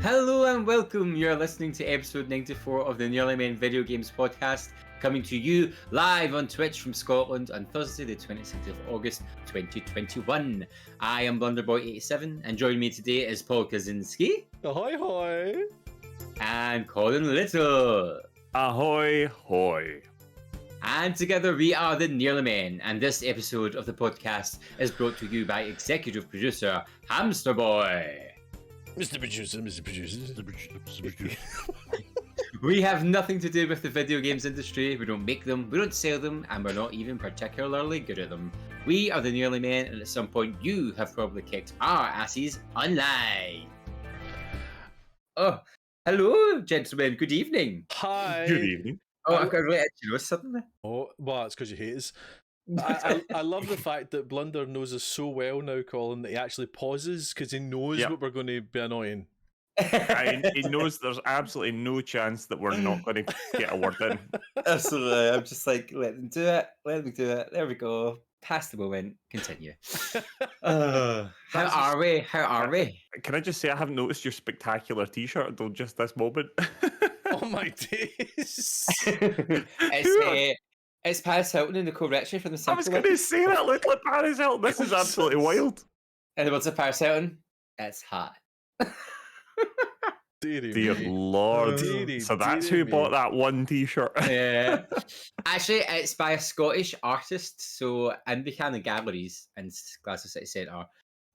Hello and welcome. You're listening to episode 94 of the Nearly Men Video Games Podcast, coming to you live on Twitch from Scotland on Thursday, the 26th of August, 2021. I am Blunderboy87, and joining me today is Paul Kaczynski. Ahoy, hoy! And Colin Little. Ahoy, hoy. And together we are the Nearly Men, and this episode of the podcast is brought to you by executive producer Hamster Boy. Mr. Producer. We have nothing to do with the video games industry. We don't make them, we don't sell them, and we're not even particularly good at them. We are the Nearly Men, and at some point you have probably kicked our asses online. Oh, hello, gentlemen. Good evening. Hi. Good evening. Oh, I've got really itchy nose suddenly. Oh, well, it's because you hate us. I love the fact that Blunder knows us so well now, Colin, that he actually pauses because he knows what we're going to be annoying. He knows there's absolutely no chance that we're not going to get a word in. Absolutely. I'm just like, let them do it. Let me do it. There we go. Past the moment. Continue. How are we? How are we? Can I just say I haven't noticed your spectacular t-shirt until just this moment? Oh my days. It's Paris Hilton and Nicole Richie from the I was Simple going to say that looked like Paris Hilton. This is absolutely wild. And the words of Paris Hilton, it's hot. Dear Lord. So that's who bought that one t-shirt. Yeah. Actually, it's by a Scottish artist. So in Buchanan Galleries in Glasgow City Centre,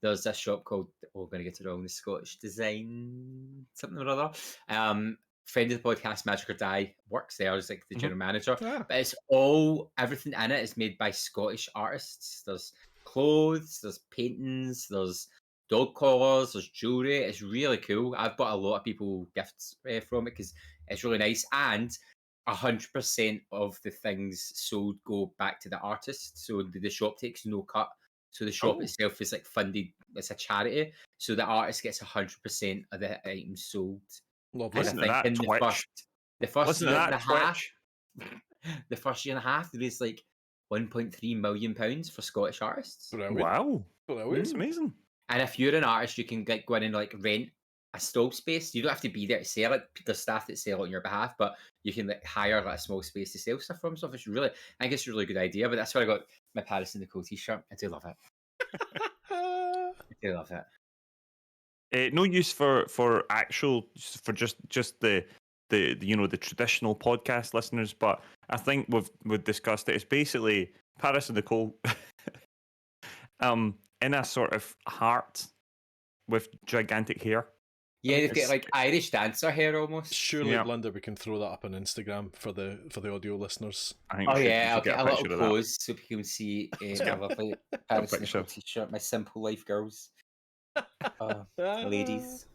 there's a shop called, I'm going to get it wrong, the Scottish Design something or other. Friend of the podcast, Magic or Die, works there as like the general manager. Yeah. But it's everything in it is made by Scottish artists. There's clothes, there's paintings, there's dog collars, there's jewelry. It's really cool. I've bought a lot of people gifts from it because it's really nice. And 100% of the things sold go back to the artist. So the shop takes no cut. So the shop itself is like funded. It's a charity. So the artist gets 100% of the items sold. Lovely. Listen to that, Twitch. The first Listen year to and a that, half. Twitch. The first year and a half, there is like £1.3 million for Scottish artists. Brilliant. Wow. Brilliant. That's amazing. And if you're an artist, you can like go in and like rent a stall space. You don't have to be there to sell it. There's staff that sell it on your behalf, but you can like hire like a small space to sell stuff from. So it's really, I think it's a really good idea. But that's where I got my Paris and Nicole t-shirt. I do love it. I do love it. No use for just the the traditional podcast listeners, but I think we've discussed it. It's basically Paris and Nicole in a sort of heart with gigantic hair. Yeah, they've got like Irish dancer hair almost. Surely, Blunder, we can throw that up on Instagram for the audio listeners. I think Oh we should yeah, I'll get get a little picture of that. pose so people can see my lovely Paris and Nicole t-shirt, my simple life girls. Ladies.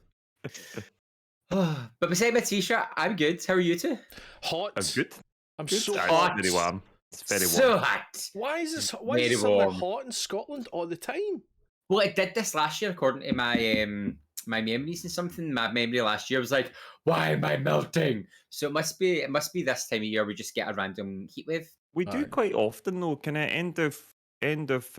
But beside my t-shirt, I'm good. How are you two? Hot. I'm good. I'm Good. so It's hot. very warm. It's very warm. So hot. Why is it Very somewhere warm. hot in Scotland all the time? Well, it did this last year, according to my my memories and something. My memory last year was like, why am I melting? So it must be this time of year we just get a random heat wave. We do quite often though. Kind of end of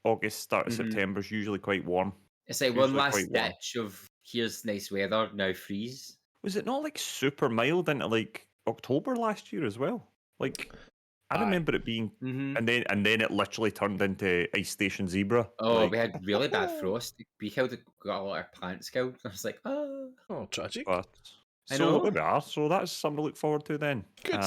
August, start of September is usually quite warm. It's like Usually one last quite warm. ditch of here's nice weather, now freeze. Was it not like super mild into like October last year as well? Like I remember it being, and then it literally turned into Ice Station Zebra. Oh, like, we had really bad frost. We got a lot of plants killed. I was like, Oh, tragic. But, I so know. there we are. So that's something to look forward to then. Good.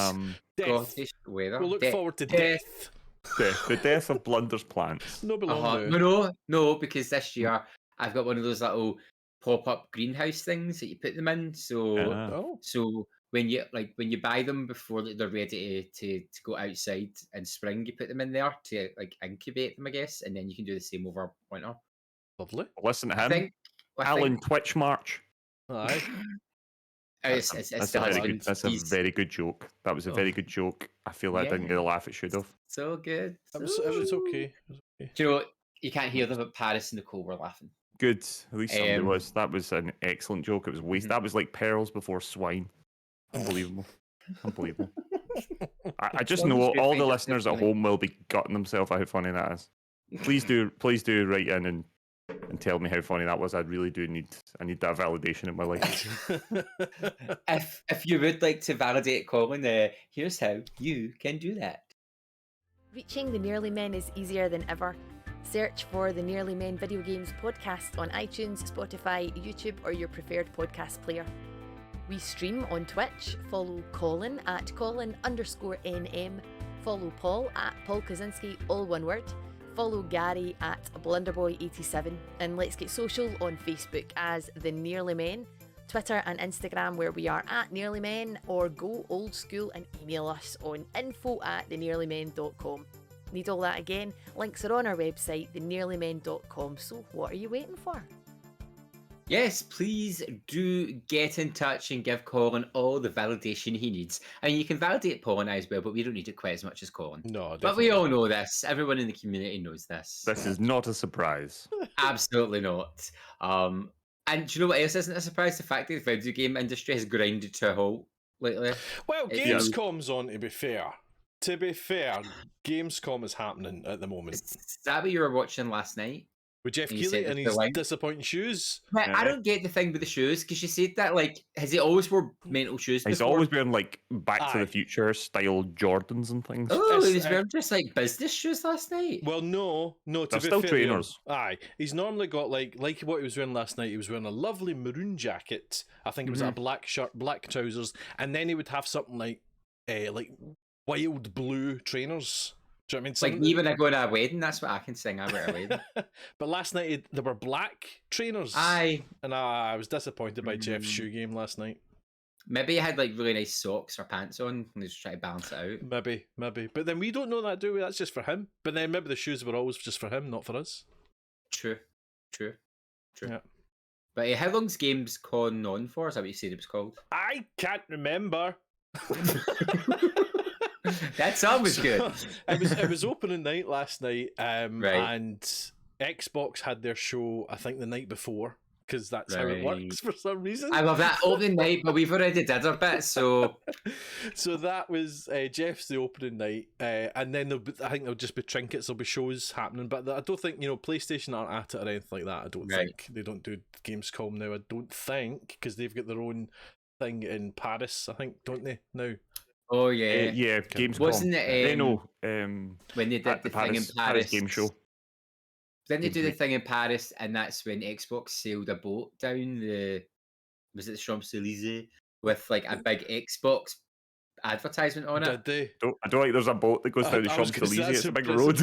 Death. Scottish weather. We'll look forward to death. The death of Blunder's plants. No belong now. No, because this year I've got one of those little pop-up greenhouse things that you put them in. So, so when you buy them before they're ready to go outside in spring, you put them in there to like incubate them, I guess, and then you can do the same over winter. Lovely. Listen to him, I think Alan Twitch March. Aye. That's a very good joke. That was a very good joke. I feel like I didn't get the laugh it should have. So good. It was okay. Do you know what? You can't hear them, but Paris and Nicole were laughing. Good. At least somebody was. That was an excellent joke. It was waste. That was like pearls before swine. Unbelievable. Unbelievable. I just know all the listeners at home will be gutting themselves out how funny that is. Please do write in and and tell me how funny that was. I really do need that validation in my life. If you would like to validate Colin, here's how you can do that. Reaching the Nearly Men is easier than ever. Search for the Nearly Men Video Games podcast on iTunes, Spotify, YouTube, or your preferred podcast player. We stream on Twitch. Follow Colin at Colin_NM. Follow Paul at Paul Kaczynski, all one word. Follow Gary at Blunderboy87. And let's get social on Facebook as The Nearly Men, Twitter and Instagram where we are at Nearly Men, or go old school and email us on info@thenearlymen.com. Need all that again? Links are on our website, thenearlymen.com. So what are you waiting for? Yes, please do get in touch and give Colin all the validation he needs. I mean, you can validate Paul and I as well, but we don't need it quite as much as Colin. No, definitely. But we all know this. Everyone in the community knows this. This is not a surprise. Absolutely not. And do you know what else isn't a surprise? The fact that the video game industry has grinded to a halt lately. Well, Gamescom's on, to be fair. To be fair, Gamescom is happening at the moment. Is that what you were watching last night? With Jeff Keighley and his disappointing shoes. But I don't get the thing with the shoes, because you said that, like, has he always wore mental shoes He's before? always wearing, like, Back to the Future style Jordans and things. Oh, he was wearing just, like, business shoes last night? Well, no, to They're be still fair, trainers. Aye, he's normally got, like what he was wearing last night, he was wearing a lovely maroon jacket. I think it was a black shirt, black trousers, and then he would have something like wild blue trainers. Do you know what I mean? Like me when I go to a wedding, that's what I can sing. I wear a wedding. But last night they were black trainers. Aye. And I was disappointed by Jeff's shoe game last night. Maybe he had like really nice socks or pants on and he was trying to balance it out. Maybe. But then we don't know that, do we? That's just for him. But then maybe the shoes were always just for him, not for us. True. Yeah. But how long's Gamescom on for? Is that what you said it was called? I can't remember. That song was good. It was opening night last night, and Xbox had their show I think the night before, because that's how it works for some reason. I love that opening night, but we've already did our bit, so that was Jeff's the opening night, and then I think there'll just be trinkets, there'll be shows happening, but I don't think PlayStation aren't at it or anything like that. I don't think they don't do Gamescom now. I don't think, because they've got their own thing in Paris, I think, don't they now? Oh yeah, Gamescom. Wasn't it? When they did the thing in Paris game show. Didn't they do the thing in Paris, and that's when Xbox sailed a boat down the Champs-Elysees with like a big Xbox advertisement on it? Did they? I don't like there's a boat that goes down the Champs-Elysees. It's a big road.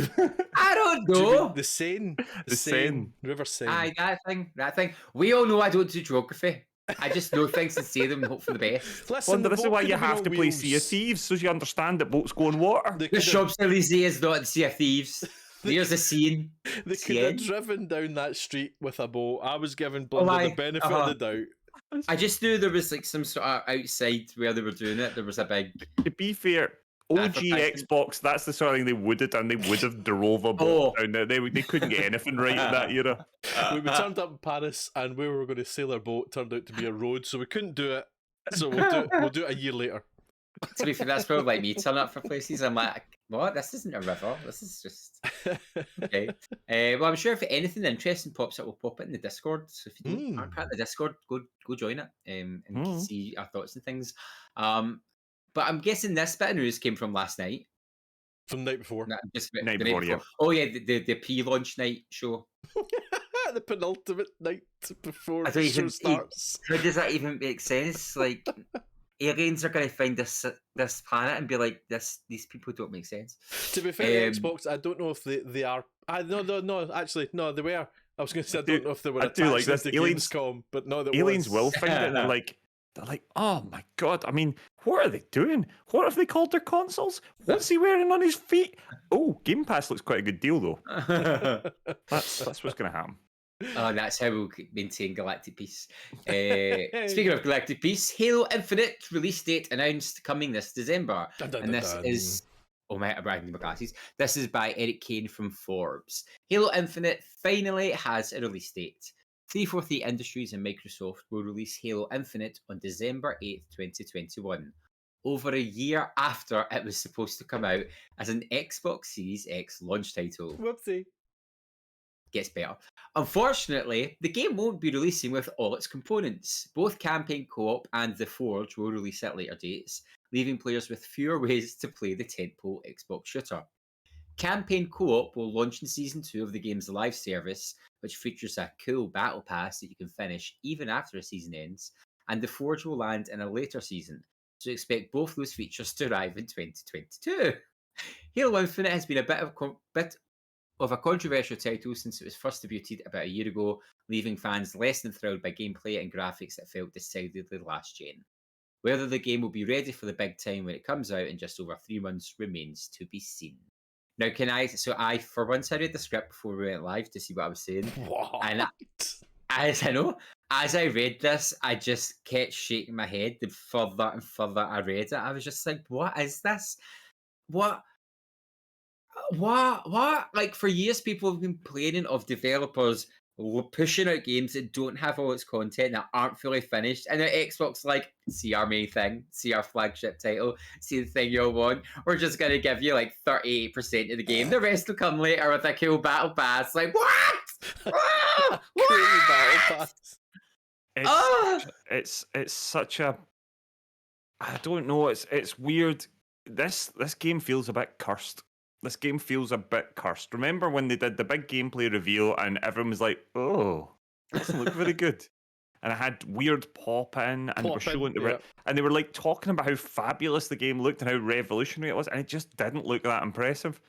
I don't know. The Seine. The Seine. River Seine. Aye, that thing. We all know I don't do geography. I just know things and say them and hope for the best. Listen, this is why you have to play Sea of Thieves, so you understand that boats go on water. The Champs-Elysees is not the Sea of Thieves. There's a scene. They could have driven down that street with a boat. I was giving Blunder the benefit of the doubt. I just knew there was like some sort of outside where they were doing it. There was a big. To be fair, OG Xbox, that's the sort of thing they would have done. They would have drove a boat down there. They couldn't get anything right in that era. We turned up in Paris, and where we were going to sail our boat turned out to be a road, so we couldn't do it. So we'll do it a year later. To be fair, that's probably like me turning up for places. I'm like, what? This isn't a river. This is just okay. Well, I'm sure if anything interesting pops up, we'll pop it in the Discord. So if you aren't part of the Discord, go join it and see our thoughts and things. But I'm guessing this bit of news came from last night. From the night before. Night before, yeah. Oh yeah, the pre-launch night show. The penultimate night before the show starts. How does that even make sense? Like, aliens are going to find this planet and be like, these people don't make sense. To be fair, Xbox, I don't know if they are. No, actually, no, they were. I was going to say I don't know if they were attached like this. To Gamescom, but no, there aliens will find it. And they're like, oh my god! I mean, what are they doing? What have they called their consoles? What's he wearing on his feet? Oh, Game Pass looks quite a good deal though. That's what's going to happen. Oh, that's how we'll maintain galactic peace. Speaking of galactic peace, Halo Infinite release date announced coming this December. Is oh my, I'm wearing my glasses. This is by Eric Kane from Forbes. Halo Infinite finally has a release date. 343 Industries and Microsoft will release Halo Infinite on December 8th, 2021. Over a year after it was supposed to come out as an Xbox Series X launch title. Whoopsie. Gets better. Unfortunately, the game won't be releasing with all its components. Both Campaign Co-op and The Forge will release at later dates, leaving players with fewer ways to play the tentpole Xbox shooter. Campaign Co-op will launch in Season 2 of the game's live service, which features a cool battle pass that you can finish even after a season ends, and The Forge will land in a later season, so expect both those features to arrive in 2022. Halo Infinite has been a bit of a controversial title since it was first debuted about a year ago, leaving fans less than thrilled by gameplay and graphics that felt decidedly last gen. Whether the game will be ready for the big time when it comes out in just over 3 months remains to be seen. Now, for once I read the script before we went live to see what I was saying. What? And as I read this, I just kept shaking my head the further and further I read it. I was just like, what is this? What? Like, for years, people have been complaining of developers pushing out games that don't have all its content, that aren't fully finished. And now Xbox, like, see our main thing, see our flagship title, see the thing you'll want. We're just going to give you like 38% of the game. The rest will come later with a cool battle pass. Like, what? Ah, Cool battle pass. It's such a, I don't know. It's weird. This game feels a bit cursed. This game feels a bit cursed. Remember when they did the big gameplay reveal and everyone was like, "Oh, doesn't look very good," and it had weird pop in, and they were showing and they were like talking about how fabulous the game looked and how revolutionary it was, and it just didn't look that impressive.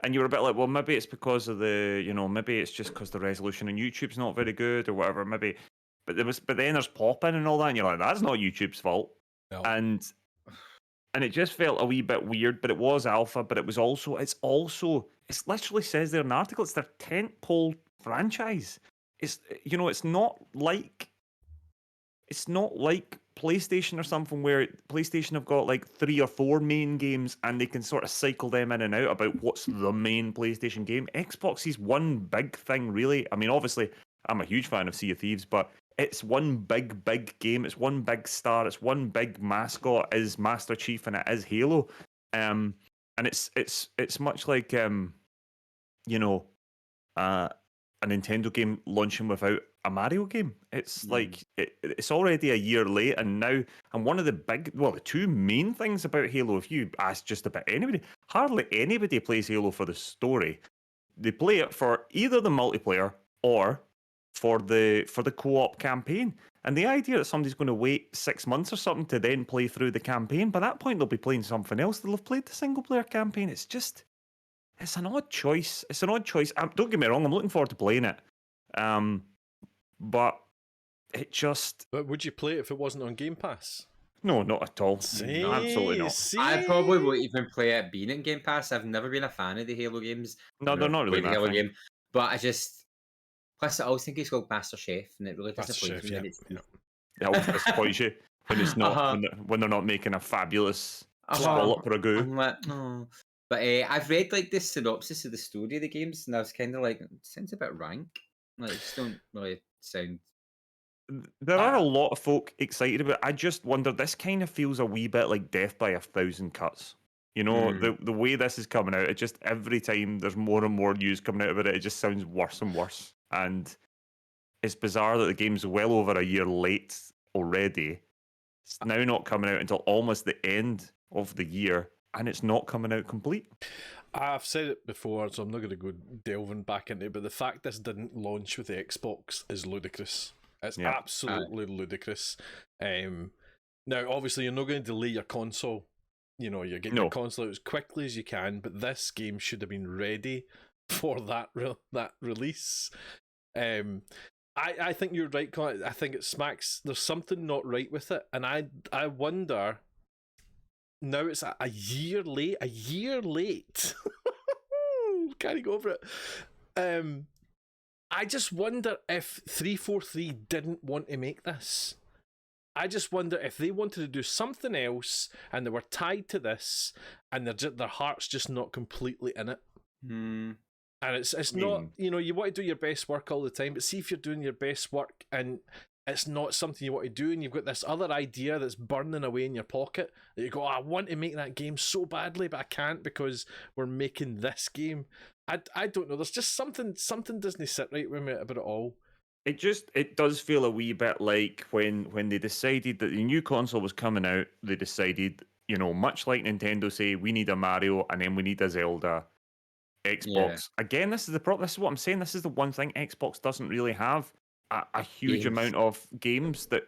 And you were a bit like, well, maybe it's because of maybe it's just because the resolution on YouTube's not very good or whatever. Maybe, but then there's pop in and all that, and you're like, that's not YouTube's fault. No. And it just felt a wee bit weird, but it was alpha, but it's literally says there in an article, it's their tentpole franchise. It's not like PlayStation or something where PlayStation have got like 3 or 4 main games and they can sort of cycle them in and out about what's the main PlayStation game. Xbox is one big thing, really. I mean, obviously, I'm a huge fan of Sea of Thieves, but it's one big game. It's one big star. It's one big mascot is Master Chief, and it is Halo. And it's much like a Nintendo game launching without a Mario game. It's like it's already a year late, and one of the two main things about Halo, if you ask just about anybody, hardly anybody plays Halo for the story. They play it for either the multiplayer or for the co-op campaign. And the idea that somebody's going to wait 6 months or something to then play through the campaign, by that point they'll be playing something else. They'll have played the single player campaign. It's an odd choice. It's an odd choice. Don't get me wrong, I'm looking forward to playing it. But it just... But would you play it if it wasn't on Game Pass? No, not at all. No, absolutely not. I probably won't even play it being in Game Pass. I've never been a fan of the Halo games. No, they're not really the Halo game. But plus, I always think it's called Master Chef, and it really disappoints me. It always disappoints you when it's not when they're not making a fabulous scallop or a goo. I'm like, oh. But I've read like this synopsis of the story of the games, and I was kind of like, it sounds a bit rank. Like, it just don't really sound. There are a lot of folk excited about it. I just wonder, this kind of feels a wee bit like Death by 1,000 Cuts. You know, the way this is coming out, it just, every time there's more and more news coming out about it, it just sounds worse and worse. And it's bizarre that the game's well over a year late already. It's now not coming out until almost the end of the year, and it's not coming out complete. I've said it before, so I'm not going to go delving back into it, but the fact this didn't launch with the Xbox is ludicrous. It's absolutely ludicrous. Now, obviously, you're not going to delay your console. You know, you're getting your console out as quickly as you can, but this game should have been ready for that release. I think you're right, Colin. I think it smacks. There's something not right with it, and I wonder. Now it's a year late. A year late. Can't go over it. I just wonder if 343 didn't want to make this. I just wonder if they wanted to do something else and they were tied to this, and their heart's just not completely in it. And it's not, you know, you want to do your best work all the time, but see if you're doing your best work and it's not something you want to do, and you've got this other idea that's burning away in your pocket that you go, I want to make that game so badly, but I can't because we're making this game. I don't know. There's just something doesn't sit right with me about it all. It does feel a wee bit like when they decided that the new console was coming out, they decided, much like Nintendo say, we need a Mario and then we need a Zelda. Xbox. Again, this is the problem. This is what I'm saying. This is the one thing Xbox doesn't really have a huge amount of games that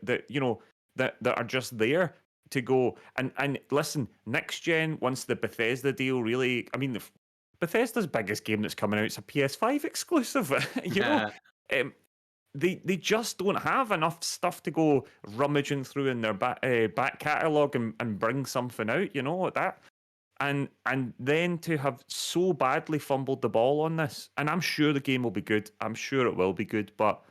are just there to go. And listen, next gen, once the Bethesda deal really, I mean, Bethesda's biggest game that's coming out, it's a PS5 exclusive. They just don't have enough stuff to go rummaging through in their back catalogue and bring something out, that. And then to have so badly fumbled the ball on this, and I'm sure the game will be good. I'm sure it will be good, but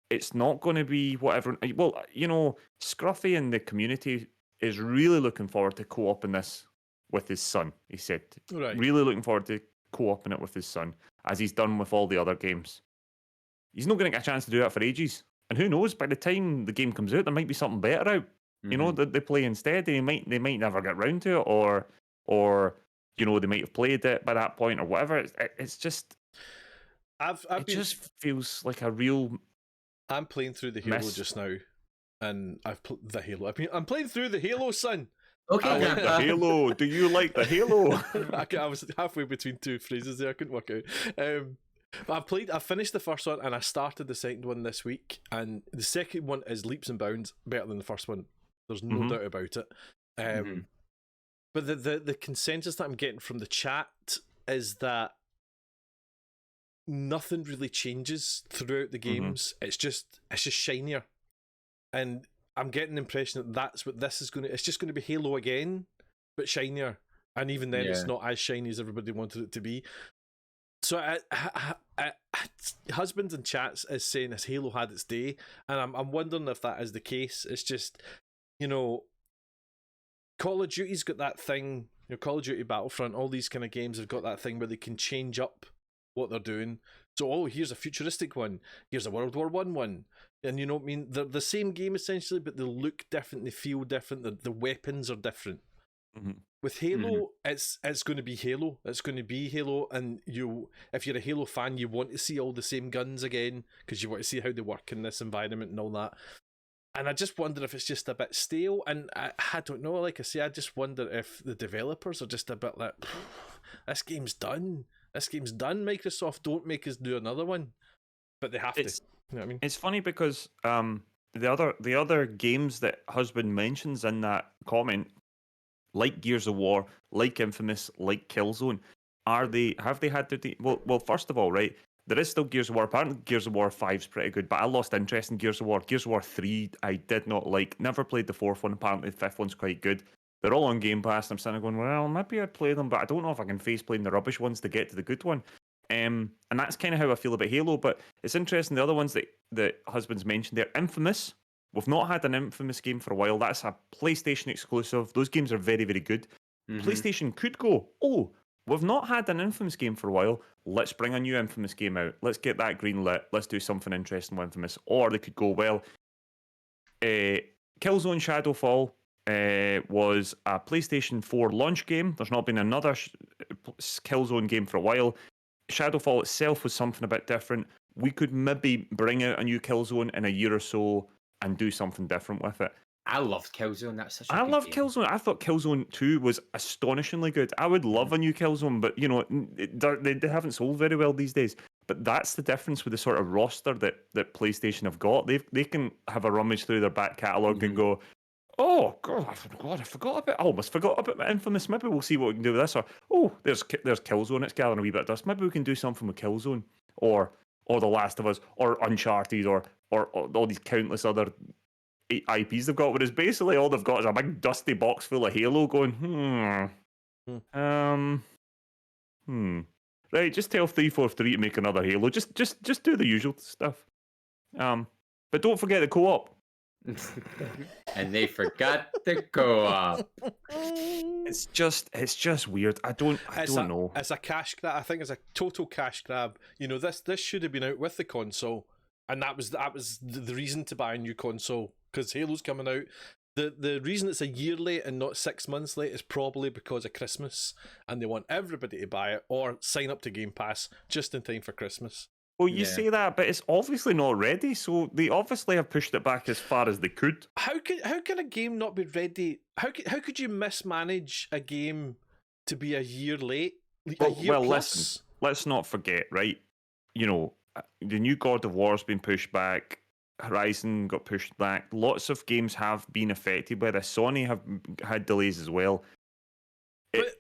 it's not going to be whatever. Well, Scruffy in the community is really looking forward to co-oping this with his son. He said, right. Really looking forward to co-oping it with his son, as he's done with all the other games. He's not going to get a chance to do that for ages. And who knows, by the time the game comes out, there might be something better out, that they play instead. They might never get round to it, or they might have played it by that point or whatever. It's just, just feels like a real. I'm playing through the Halo just now, and the Halo. I'm playing through the Halo, son. Okay, I like the Halo. Do you like the Halo? I was halfway between two phrases there. I couldn't work out. I finished the first one and I started the second one this week, and the second one is leaps and bounds better than the first one. There's no doubt about it. But the consensus that I'm getting from the chat is that nothing really changes throughout the games. It's just shinier, and I'm getting the impression that that's what this is going to. It's just going to be Halo again, but shinier. And even then, it's not as shiny as everybody wanted it to be. So, husbands and chats is saying this Halo had its day, and I'm wondering if that is the case. It's just, Call of Duty's got that thing. Call of Duty Battlefront, all these kind of games have got that thing where they can change up what they're doing. So, here's a futuristic one. Here's a World War I one. And you know what I mean? They're the same game essentially, but they look different, they feel different, the weapons are different. With Halo, it's going to be Halo. It's going to be Halo, and if you're a Halo fan, you want to see all the same guns again because you want to see how they work in this environment and all that. And I just wonder if it's just a bit stale. And I don't know. Like I say, I just wonder if the developers are just a bit like, this game's done. This game's done. Microsoft, don't make us do another one, but they have to. You know what I mean? It's funny because the other games that husband mentions in that comment, like Gears of War, like Infamous, like Killzone, have they had their well, first of all, right, there is still Gears of War. Apparently Gears of War 5's pretty good, but I lost interest in Gears of War. Gears of War 3 I did not like. Never played the fourth one. Apparently the fifth one's quite good. They're all on Game Pass, and I'm sitting there going, well, maybe I'd play them, but I don't know if I can face playing the rubbish ones to get to the good one. And that's kind of how I feel about Halo, but it's interesting, the other ones that husbands mentioned there, Infamous. We've not had an Infamous game for a while. That's a PlayStation exclusive. Those games are very, very good. PlayStation could go, we've not had an Infamous game for a while. Let's bring a new Infamous game out. Let's get that greenlit. Let's do something interesting with Infamous. Or they could go, well, Killzone Shadowfall was a PlayStation 4 launch game. There's not been another Killzone game for a while. Shadowfall itself was something a bit different. We could maybe bring out a new Killzone in a year or so and do something different with it. I loved Killzone. That's such a I good love game. Killzone. I thought Killzone 2 was astonishingly good. I would love a new Killzone, but they haven't sold very well these days. But that's the difference with the sort of roster that PlayStation have got. They can have a rummage through their back catalogue and go, oh God, I forgot about. I almost forgot about Infamous. Maybe we'll see what we can do with this. Or there's Killzone. It's gathering a wee bit of dust. Maybe we can do something with Killzone, or The Last of Us, or Uncharted, or all these countless other IPs they've got. Whereas basically all they've got is a big dusty box full of Halo. Going, right. Just tell 343 to make another Halo. Just do the usual stuff. But don't forget the co-op. And they forgot the co-op. It's just weird. I don't know. It's a cash grab. I think it's a total cash grab. This should have been out with the console, and that was the reason to buy a new console, because Halo's coming out. The reason it's a year late and not 6 months late is probably because of Christmas, and they want everybody to buy it or sign up to Game Pass just in time for Christmas. Well, you say that, but it's obviously not ready, so they obviously have pushed it back as far as they could. How can a game not be ready? How could you mismanage a game to be a year late? Listen, let's not forget, right? You know, the new God of War's been pushed back. Horizon got pushed back. Lots of games have been affected by this. Sony have had delays as well.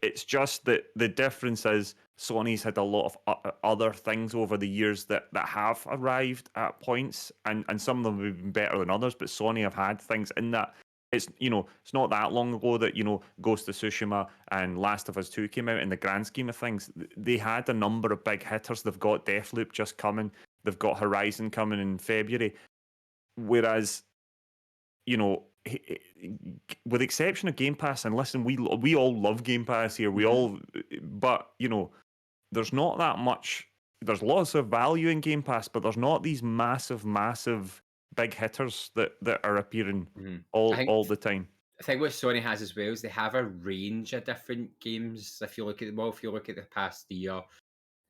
It's just that the difference is Sony's had a lot of other things over the years that have arrived at points, and some of them have been better than others, but Sony have had things in that. It's it's not that long ago that Ghost of Tsushima and Last of Us 2 came out. In the grand scheme of things, they had a number of big hitters. They've got Deathloop just coming. They've got Horizon coming in February. Whereas, with the exception of Game Pass, and listen, we all love Game Pass here. But there's not that much. There's lots of value in Game Pass, but there's not these massive big hitters that are appearing all the time. I think what Sony has as well is they have a range of different games. If you look at the past year,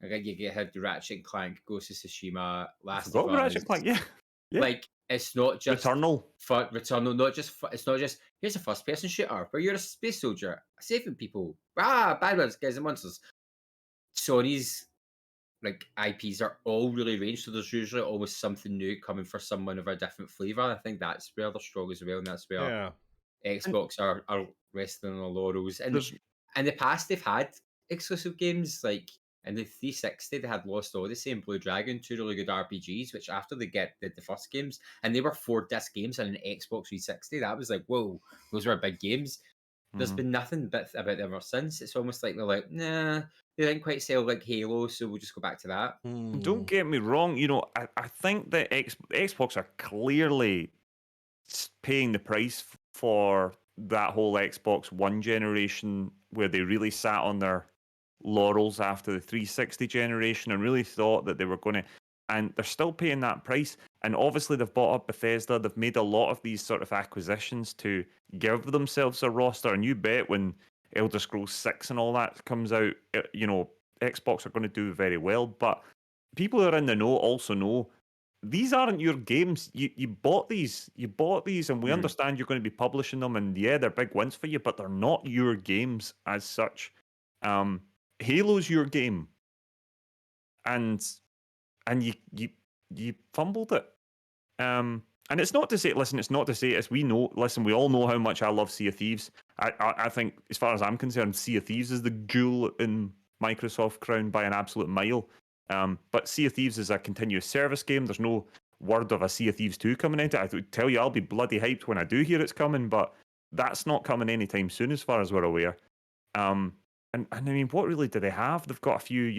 I think you had Ratchet & Clank, Ghost of Tsushima, Last of Us. Ratchet & Clank, yeah. Like, it's not just Returnal. It's not just here's a first-person shooter where you're a space soldier saving people. Bad ones, guys and monsters. Sony's IPs are all really ranged, so there's usually always something new coming for someone of a different flavour. I think that's where they're strong as well, and that's where Xbox are resting on their laurels. And in the past, they've had exclusive games like in the 360, they had Lost Odyssey and Blue Dragon, two really good RPGs, which after they did the first games, and they were 4-disc games on an Xbox 360, that was like, whoa, those were big games. There's been nothing about them ever since. It's almost like they're like, nah, they didn't quite sell like Halo, so we'll just go back to that. Don't get me wrong, I think that Xbox are clearly paying the price for that whole Xbox One generation where they really sat on their laurels after the 360 generation and really thought that they were going to, and they're still paying that price. And obviously they've bought up Bethesda. They've made a lot of these sort of acquisitions to give themselves a roster. And you bet when Elder Scrolls 6 and all that comes out, Xbox are going to do very well. But people who are in the know also know these aren't your games. You bought these. And we understand you're going to be publishing them, and yeah, they're big wins for you, but they're not your games as such. Halo's your game, and you fumbled it. And it's not to say, listen, it's not to say, as we know, listen, we all know how much I love Sea of Thieves. I think, as far as I'm concerned, Sea of Thieves is the jewel in Microsoft crown by an absolute mile. But Sea of Thieves is a continuous service game. There's no word of a Sea of Thieves 2 coming into it. I would tell you I'll be bloody hyped when I do hear it's coming, but that's not coming anytime soon as far as we're aware. And I mean, what really do they have? They've got a few,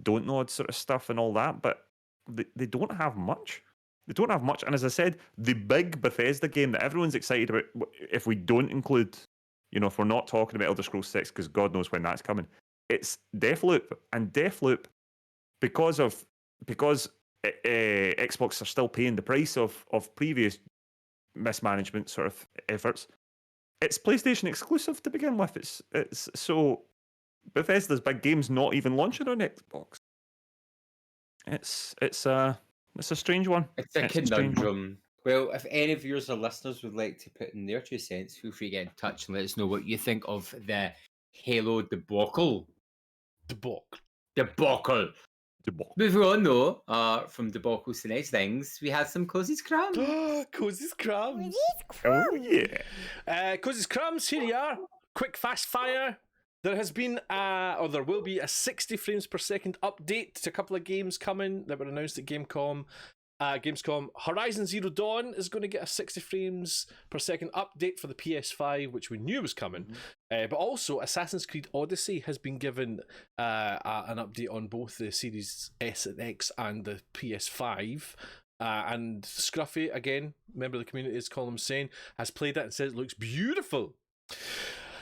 don't nod sort of stuff and all that, but they don't have much. They don't have much. And as I said, the big Bethesda game that everyone's excited about, if we don't include, if we're not talking about Elder Scrolls 6, because God knows when that's coming, it's Deathloop. And Deathloop, because Xbox are still paying the price of previous mismanagement sort of efforts, it's PlayStation exclusive to begin with. It's so Bethesda's big game's not even launching on Xbox. It's a strange one. It's a conundrum. Well, if any of yours or listeners would like to put in their 2 cents, feel free to get in touch and let us know what you think of the Halo debacle. Moving on, though, from debacles to nice things, we had some Cozy's Crumbs. Cozy's Crumbs. Oh, yeah. Cozy's Crumbs, here you are. Quick, fast fire. There has been, or there will be, a 60 frames per second update to a couple of games coming that were announced at Gamescom. Horizon Zero Dawn is going to get a 60 frames per second update for the PS5, which we knew was coming. But also, Assassin's Creed Odyssey has been given an update on both the Series S and X and the PS5. And Scruffy, again, member of the community, as Colin was saying, has played it and says it looks beautiful.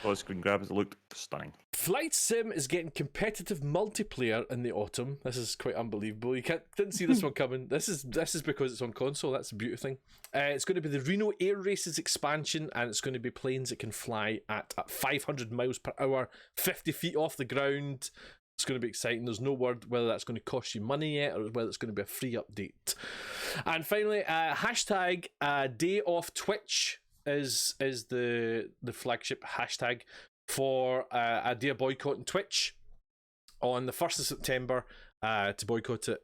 Oh, screen grabs. It looked stunning. Flight Sim is getting competitive multiplayer in the autumn. This is quite unbelievable. You didn't see this one coming. This is because it's on console. That's the beauty thing. It's going to be the Reno Air Races expansion, and it's going to be planes that can fly at 500 miles per hour, 50 feet off the ground. It's going to be exciting. There's no word whether that's going to cost you money yet or whether it's going to be a free update. And finally, hashtag Day Off Twitch is the flagship hashtag for a day of boycotting Twitch on the 1st of September to boycott it,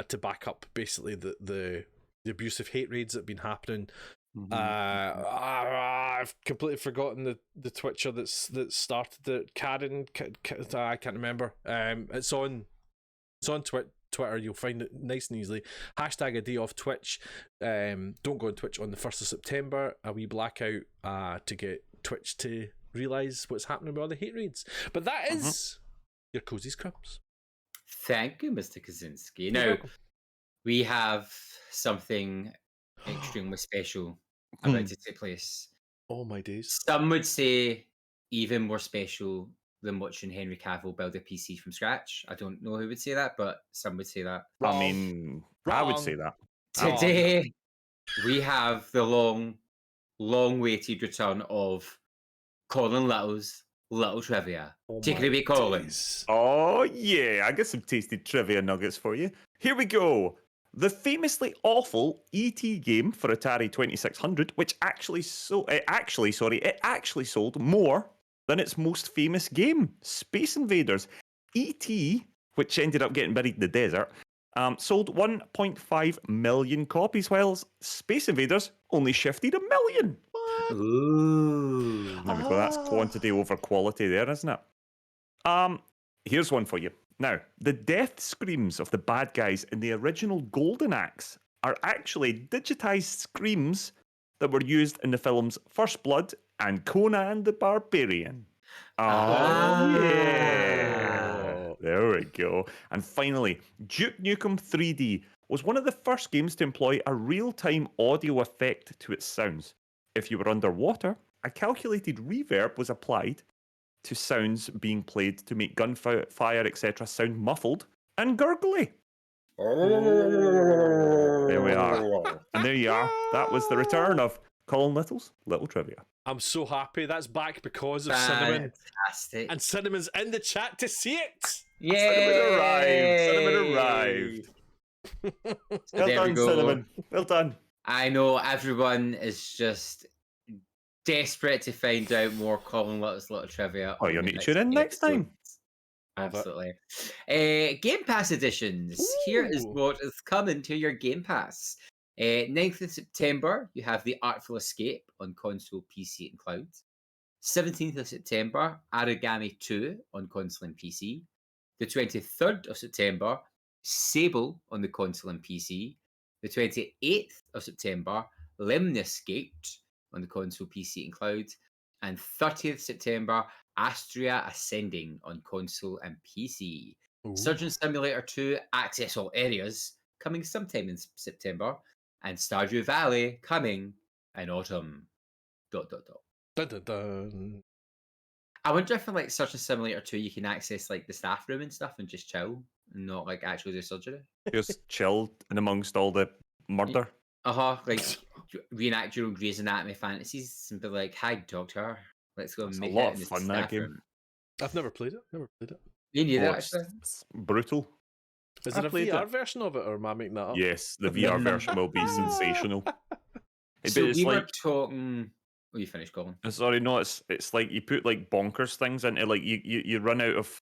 to back up basically the abusive hate raids that have been happening. I've completely forgotten the Twitcher that started it. Karen, I can't remember. It's on Twitter. You'll find it nice and easily. Hashtag A Day Off Twitch. Don't go on Twitch on the 1st of September. A wee blackout to get Twitch to realise what's happening with all the hate raids. But that is your Cozy Scrubs. Thank you, Mr. Kaczynski. Now, we have something extremely special about to take place. Oh my days. Some would say even more special than watching Henry Cavill build a PC from scratch. I don't know who would say that, but some would say that. I mean, I would say that. Today, we have the long-awaited return of Colin Little's Little Trivia. Take it away, Colin. Oh, yeah. I got some tasty trivia nuggets for you. Here we go. The famously awful E.T. game for Atari 2600, which actually sold more than its most famous game, Space Invaders. E.T., which ended up getting buried in the desert, sold 1.5 million copies, while Space Invaders only shifted 1 million. What? Ooh. There we go. That's quantity over quality there, isn't it? Here's one for you. Now, the death screams of the bad guys in the original Golden Axe are actually digitized screams that were used in the films First Blood and Conan the Barbarian. Yeah. There we go. And finally, Duke Nukem 3D was one of the first games to employ a real-time audio effect to its sounds. If you were underwater, a calculated reverb was applied to sounds being played to make gunfire, etc. sound muffled and gurgly. There we are. And there you are. That was the return of Colin Little's Little Trivia. I'm so happy that's back because of Cinnamon. Fantastic. And Cinnamon's in the chat to see it. Yay! Cinnamon arrived. Well done, Cinnamon. Well done. I know everyone is just desperate to find out more Colin Little's Little Trivia. Oh, you'll need to tune in next time. Absolutely. Game Pass editions. Ooh. Here is what is coming to your Game Pass. 9th of September, you have The Artful Escape on console, PC, and cloud. 17th of September, Origami 2 on console and PC. The 23rd of September, Sable on the console and PC. The 28th of September, Lemniscate on the console, PC, and cloud. And 30th September, Astria Ascending on console and PC. Ooh. Surgeon Simulator 2, Access All Areas, coming sometime in September. And Stardew Valley, coming in autumn. ... Dun, dun, dun. I wonder if in like Surgeon Simulator 2 you can access like the staff room and stuff and just chill and not like actually do surgery. Just chilled in amongst all the murder. Like reenact your own Grey's Anatomy fantasies and be like, "Hi, doctor, let's go and It's make a lot it of in the fun, that staff game. room." I've never played it. You knew that It's, actually. it's brutal. Is I there a played VR it. version of it, or am I making that up? Yes, the VR version will be sensational. So It's we were like, talking. Oh, you finished, Colin. sorry, no, it's like you put like bonkers things into like you run out of,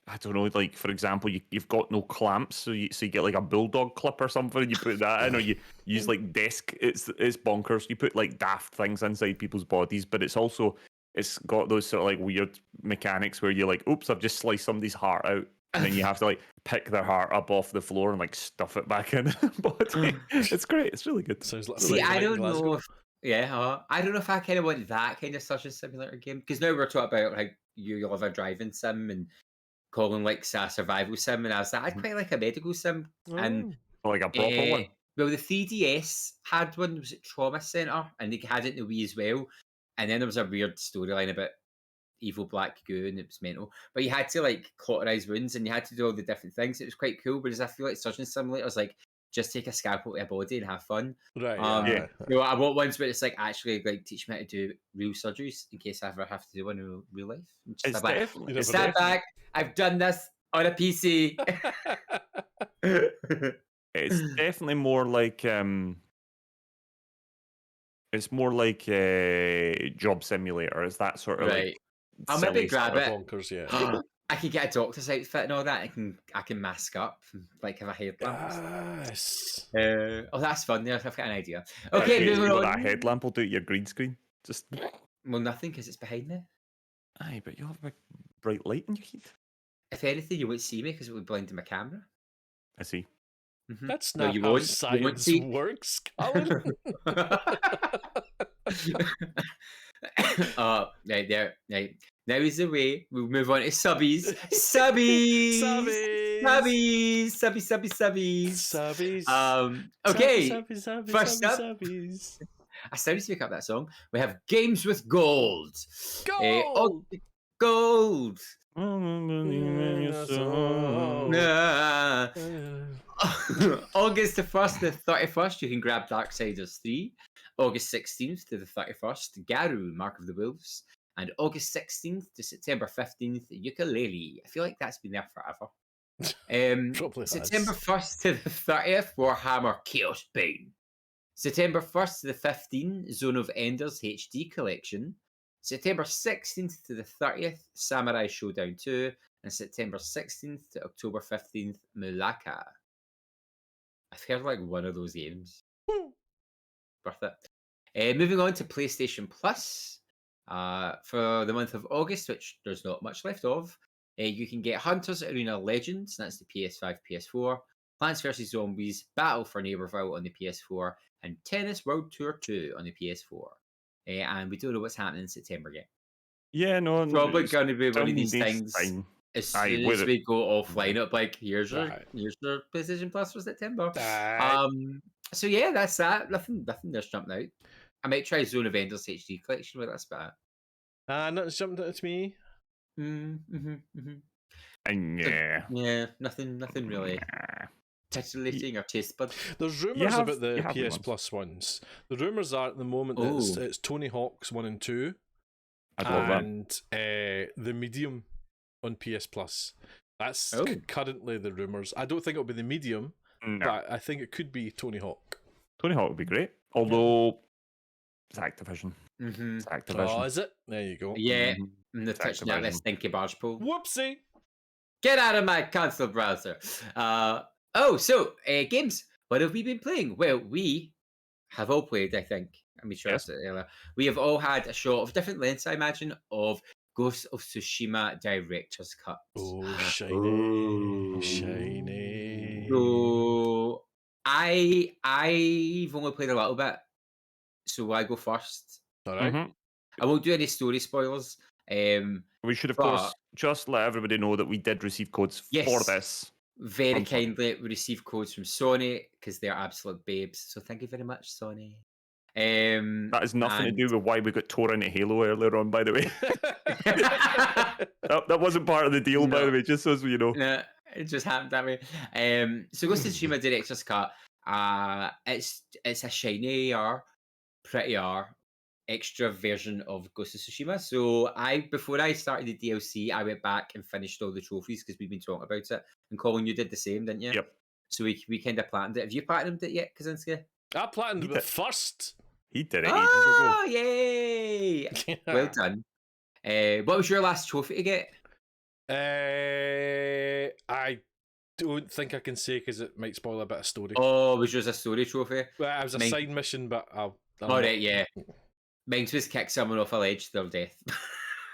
I don't know, like for example, you've got no clamps, so you get like a bulldog clip or something, and you put that in, or you use like desk. It's bonkers. You put like daft things inside people's bodies, but it's got those sort of like weird mechanics where you're like, oops, I've just sliced somebody's heart out. And then you have to like pick their heart up off the floor and like stuff it back in the body. It's great. It's really good. Sounds like See, I don't Glasgow. know if I don't know if I kind of want that kind of Surgeon Simulator game because now we're talking about like you love a driving sim and Colin likes a survival sim, and I was like, I'd quite like a medical sim. And Like a proper one. well, the 3DS had one. Was it Trauma Center? And they had it in the Wii as well. And then there was a weird storyline about evil black goo, and it was mental. But you had to like cauterize wounds, and you had to do all the different things. It was quite cool. Whereas I feel like Surgeon Simulator was like just take a scalpel to a body and have fun. Right. Yeah. So I want ones where it's like actually like teach me how to do real surgeries in case I ever have to do one in real life. And just It's like, definitely. stand back. I've done this on a PC. It's definitely more like it's more like a job simulator. It's that sort of Right. like I'll maybe silly grab stuff. it. Bonkers, yeah. I can get a doctor's outfit and all that. I can mask up, like have a headlamp. Yes. Oh, that's fun. Yeah, I've got an idea. That's Okay, basically moving what on. that headlamp will do to your green screen. Just Well, nothing because it's behind me. aye, but you'll have a bright light in your head. If anything, you won't see me because it would blind my camera. I see. That's No, not you how won't. You won't science see. works, Colin. Right there. Right. Now is the way. We'll move on to subbies. Subbies. Subbies. Subbies. Subbies. Okay. Subbies. First up. Subbies. I started to pick up that song. We have Games with Gold. Gold. Gold. August the 1st to the 31st, you can grab Darksiders 3. August 16th to the 31st, Garu, Mark of the Wolves. And August 16th to September 15th, Ukulele. I feel like that's been there forever. Probably September has. 1st to the 30th, Warhammer Chaos Bane. September 1st to the 15th, Zone of Enders HD Collection. September 16th to the 30th, Samurai Showdown 2. And September 16th to October 15th, Mulaka. I've heard like one of those games. Worth it. Moving on to PlayStation Plus. For the month of August, which there's not much left of, you can get Hunters Arena Legends, that's the PS5, PS4, Plants vs. Zombies, Battle for Neighborville on the PS4, and Tennis World Tour 2 on the PS4. And we don't know what's happening in September yet. Yeah, no, Probably it's going to be one of these some days things. time. As Aye, soon with as it. we go offline, up like here's your Right. PlayStation Plus for September. Right. So yeah, that's that. Nothing there's jumping out. I might try Zone of Enders HD Collection, but that's about it. Nothing's jumped out to me. And Yeah, nothing really titillating or taste bud. There's rumours about the have PS ones. Plus ones. The rumours are at the moment that it's Tony Hawk's 1 and 2 I'd love that. and the Medium on PS Plus. That's currently the rumours. I don't think it'll be the Medium, No. but I think it could be Tony Hawk. Tony Hawk would be great. Although it's Activision. Mm-hmm. It's Activision. Oh, is it? There you go. Yeah, Mhm. and the It's touching out Activision. this stinky barge pole. Whoopsie! Get out of my console browser. So games. What have we been playing? Well, we have all played, I think. I mean, sure, Yes. we have all had a show of different lengths, I imagine, of Ghost of Tsushima Director's Cut. Oh, shiny. Shiny. So I've only played a little bit, so I go first. All right. Mhm. I won't do any story spoilers. We should, of But- course, just let everybody know that we did receive codes for Yes. this. Very From Sony. kindly, we received codes from Sony because they're absolute babes. So thank you very much, Sony. That has nothing to and- do with why we got tore into Halo earlier on, by the way. that wasn't part of the deal, by No. the way, just so you know. No, it just happened that way. So Ghost of Tsushima Director's Cut. It's a shinier, prettier, extra version of Ghost of Tsushima. So before I started the DLC, I went back and finished all the trophies because we've been talking about it. And Colin, you did the same, didn't you? Yep. So we kind of platinumed it. Have you platinumed it yet, Kaczynski? I planned He it did. first. He did it ages Oh, ago. yay! Well done. What was your last trophy to get? I don't think I can say because it might spoil a bit of story. Oh, it was yours a story trophy? Well, it was a mine- side mission, but I'm All not- right, yeah. Mine was kick someone off a ledge to their death.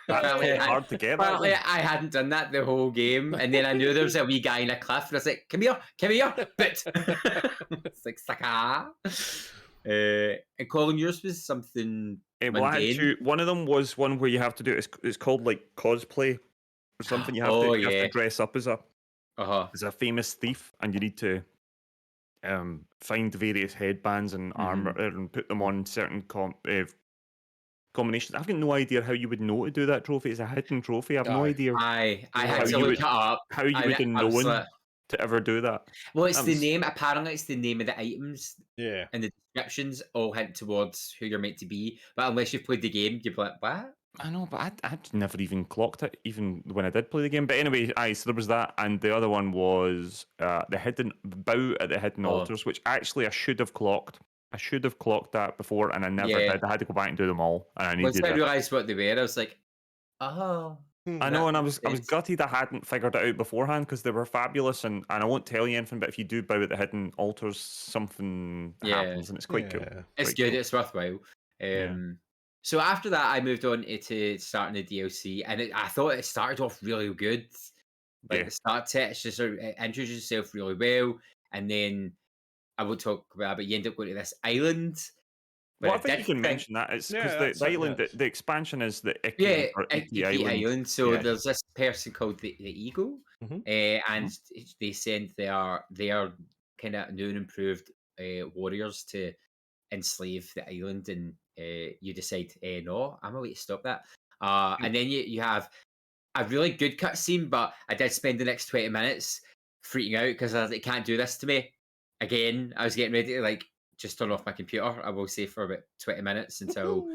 That's Apparently, quite hard to get that apparently one. I hadn't done that the whole game, and then I knew there was a wee guy in a cliff, and I was like, come here, bit. It's like, sucker. And Colin, yours was something Well, I had mundane. two. One of them was one where you have to do it's called like cosplay or something. You have to you have yeah. to dress up as Uh-huh. a famous thief, and you need to find various headbands and armor and put them on certain combinations. I've got no idea how you would know to do that trophy. It's a hidden trophy. I've no Aye. idea I had how to you look would it up. how you would have I was known like, to ever do that. well, it's That the was name. Apparently, it's the name of the items Yeah. and the descriptions all hint towards who you're meant to be. But unless you've played the game, you'd be like, what? I know, but I'd never even clocked it, even when I did play the game. But anyway, so there was that, and the other one was the hidden bow at the hidden Oh. altars, which actually I should have clocked. I should have clocked that before, and I never Yeah. did. I had to go back and do them all, and I Once needed I it. realised what they were, I was like, oh. I know, and I That was makes sense. gutted I hadn't figured it out beforehand because they were fabulous, and I won't tell you anything. But if you do bow at the hidden altars, something Yeah. happens, and it's quite cool. Yeah. It's Quite good. cool. It's worthwhile. Yeah. So after that, I moved on to starting the DLC, and I thought it started off really good. Like Yeah. the start to it, it's just it introduces yourself really well, and then I will talk about it, but you end up going to this island. Well, I But think you can mention that. It's because Yeah, the, that's the it, island, yeah. the expansion is the yeah, Icky or Icky Iki Island. Island. So Yeah. there's this person called the Eagle, Mhm. and they send their kind of new and improved warriors to enslave the island, and you decide, no, I'm going to stop that. And then you have a really good cutscene, but I did spend the next 20 minutes freaking out because I was like, can't do this to me again. I was getting ready to like just turn off my computer, I will say, for about 20 minutes until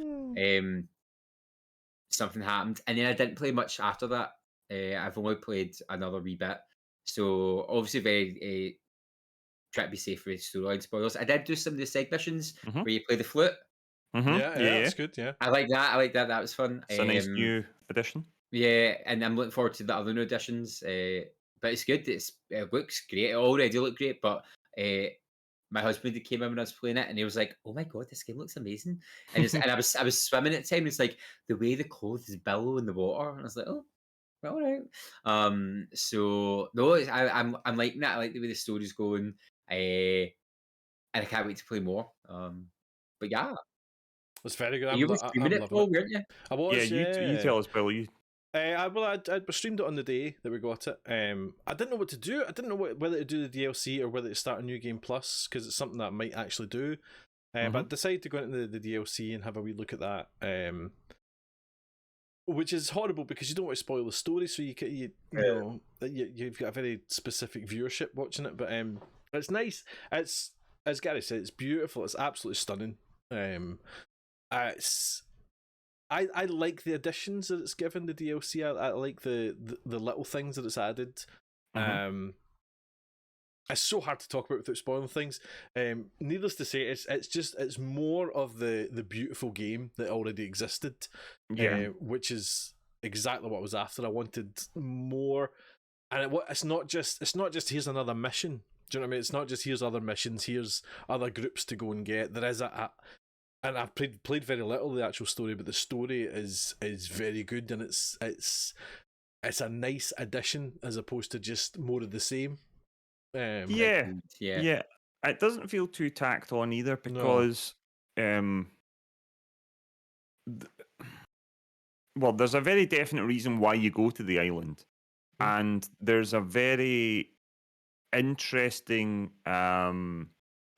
something happened. And then I didn't play much after that. I've only played another wee bit. So obviously very try to be safe with storyline spoilers. I did do some of the side missions Mhm. where you play the flute. Yeah, that's good. Yeah. I like that. I like that. That was fun. It's a nice new addition. Yeah, and I'm looking forward to the other new additions. But it's good. It looks great. It already looked great, but my husband came in when I was playing it, and he was like, "Oh my god, this game looks amazing!" And I was swimming at the time. And it's like the way the clothes billow in the water, and I was like, "Oh, well, all right." So no, I'm liking that. I like the way the story's going. And I can't wait to play more. But yeah, It's very good. you were I'm streaming it, loving Paul, it. weren't you? I was, you tell us, Bill. You I streamed it on the day that we got it. I didn't know what to do. I didn't know whether to do the DLC or whether to start a new game plus because it's something that I might actually do. But I decided to go into the DLC and have a wee look at that. Which is horrible because you don't want to spoil the story, so you've got a very specific viewership watching it. But it's nice. It's, as Gary said, it's beautiful. It's absolutely stunning. I like the additions that it's given the DLC. I like the little things that it's added. It's so hard to talk about without spoiling things. Needless to say, it's more of the beautiful game that already existed. Which is exactly what I was after. I wanted more, and it's not just here's another mission. Do you know what I mean? It's not just here's other missions. Here's other groups to go and get. There is and I've played very little of the actual story, but the story is very good, and it's a nice addition as opposed to just more of the same. yeah. It doesn't feel too tacked on either because, well, there's a very definite reason why you go to the island, and there's a very interesting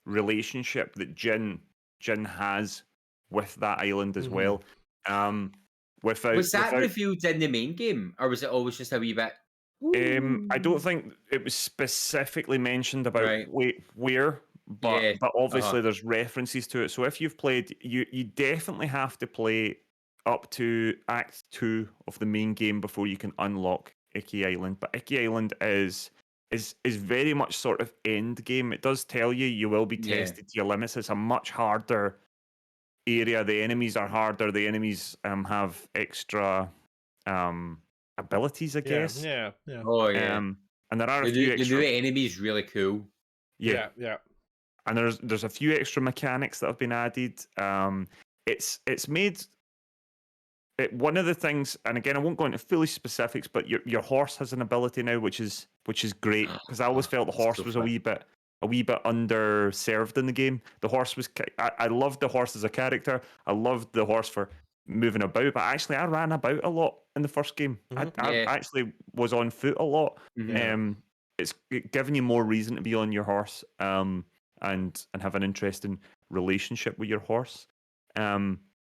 relationship that Jin has with that island as well. Was that revealed in the main game, or was it always just a wee bit? I don't think it was specifically mentioned about where, but obviously there's references to it. So if you've played, you definitely have to play up to Act 2 of the main game before you can unlock Icky Island. But Icky Island is very much sort of end game. It does tell you will be tested to your limits. It's a much harder area. The enemies are harder. The enemies have extra abilities, I guess. Yeah. Oh yeah. And there are a few extra. The new enemy is really cool. Yeah. And there's a few extra mechanics that have been added. It's made. One of the things, and again, I won't go into fully specifics, but your horse has an ability now, which is great because I always felt the horse was a wee bit underserved in the game. The horse was. I loved the horse as a character. I loved the horse for moving about, but actually, I ran about a lot in the first game. I actually was on foot a lot. It's giving you more reason to be on your horse, and have an interesting relationship with your horse.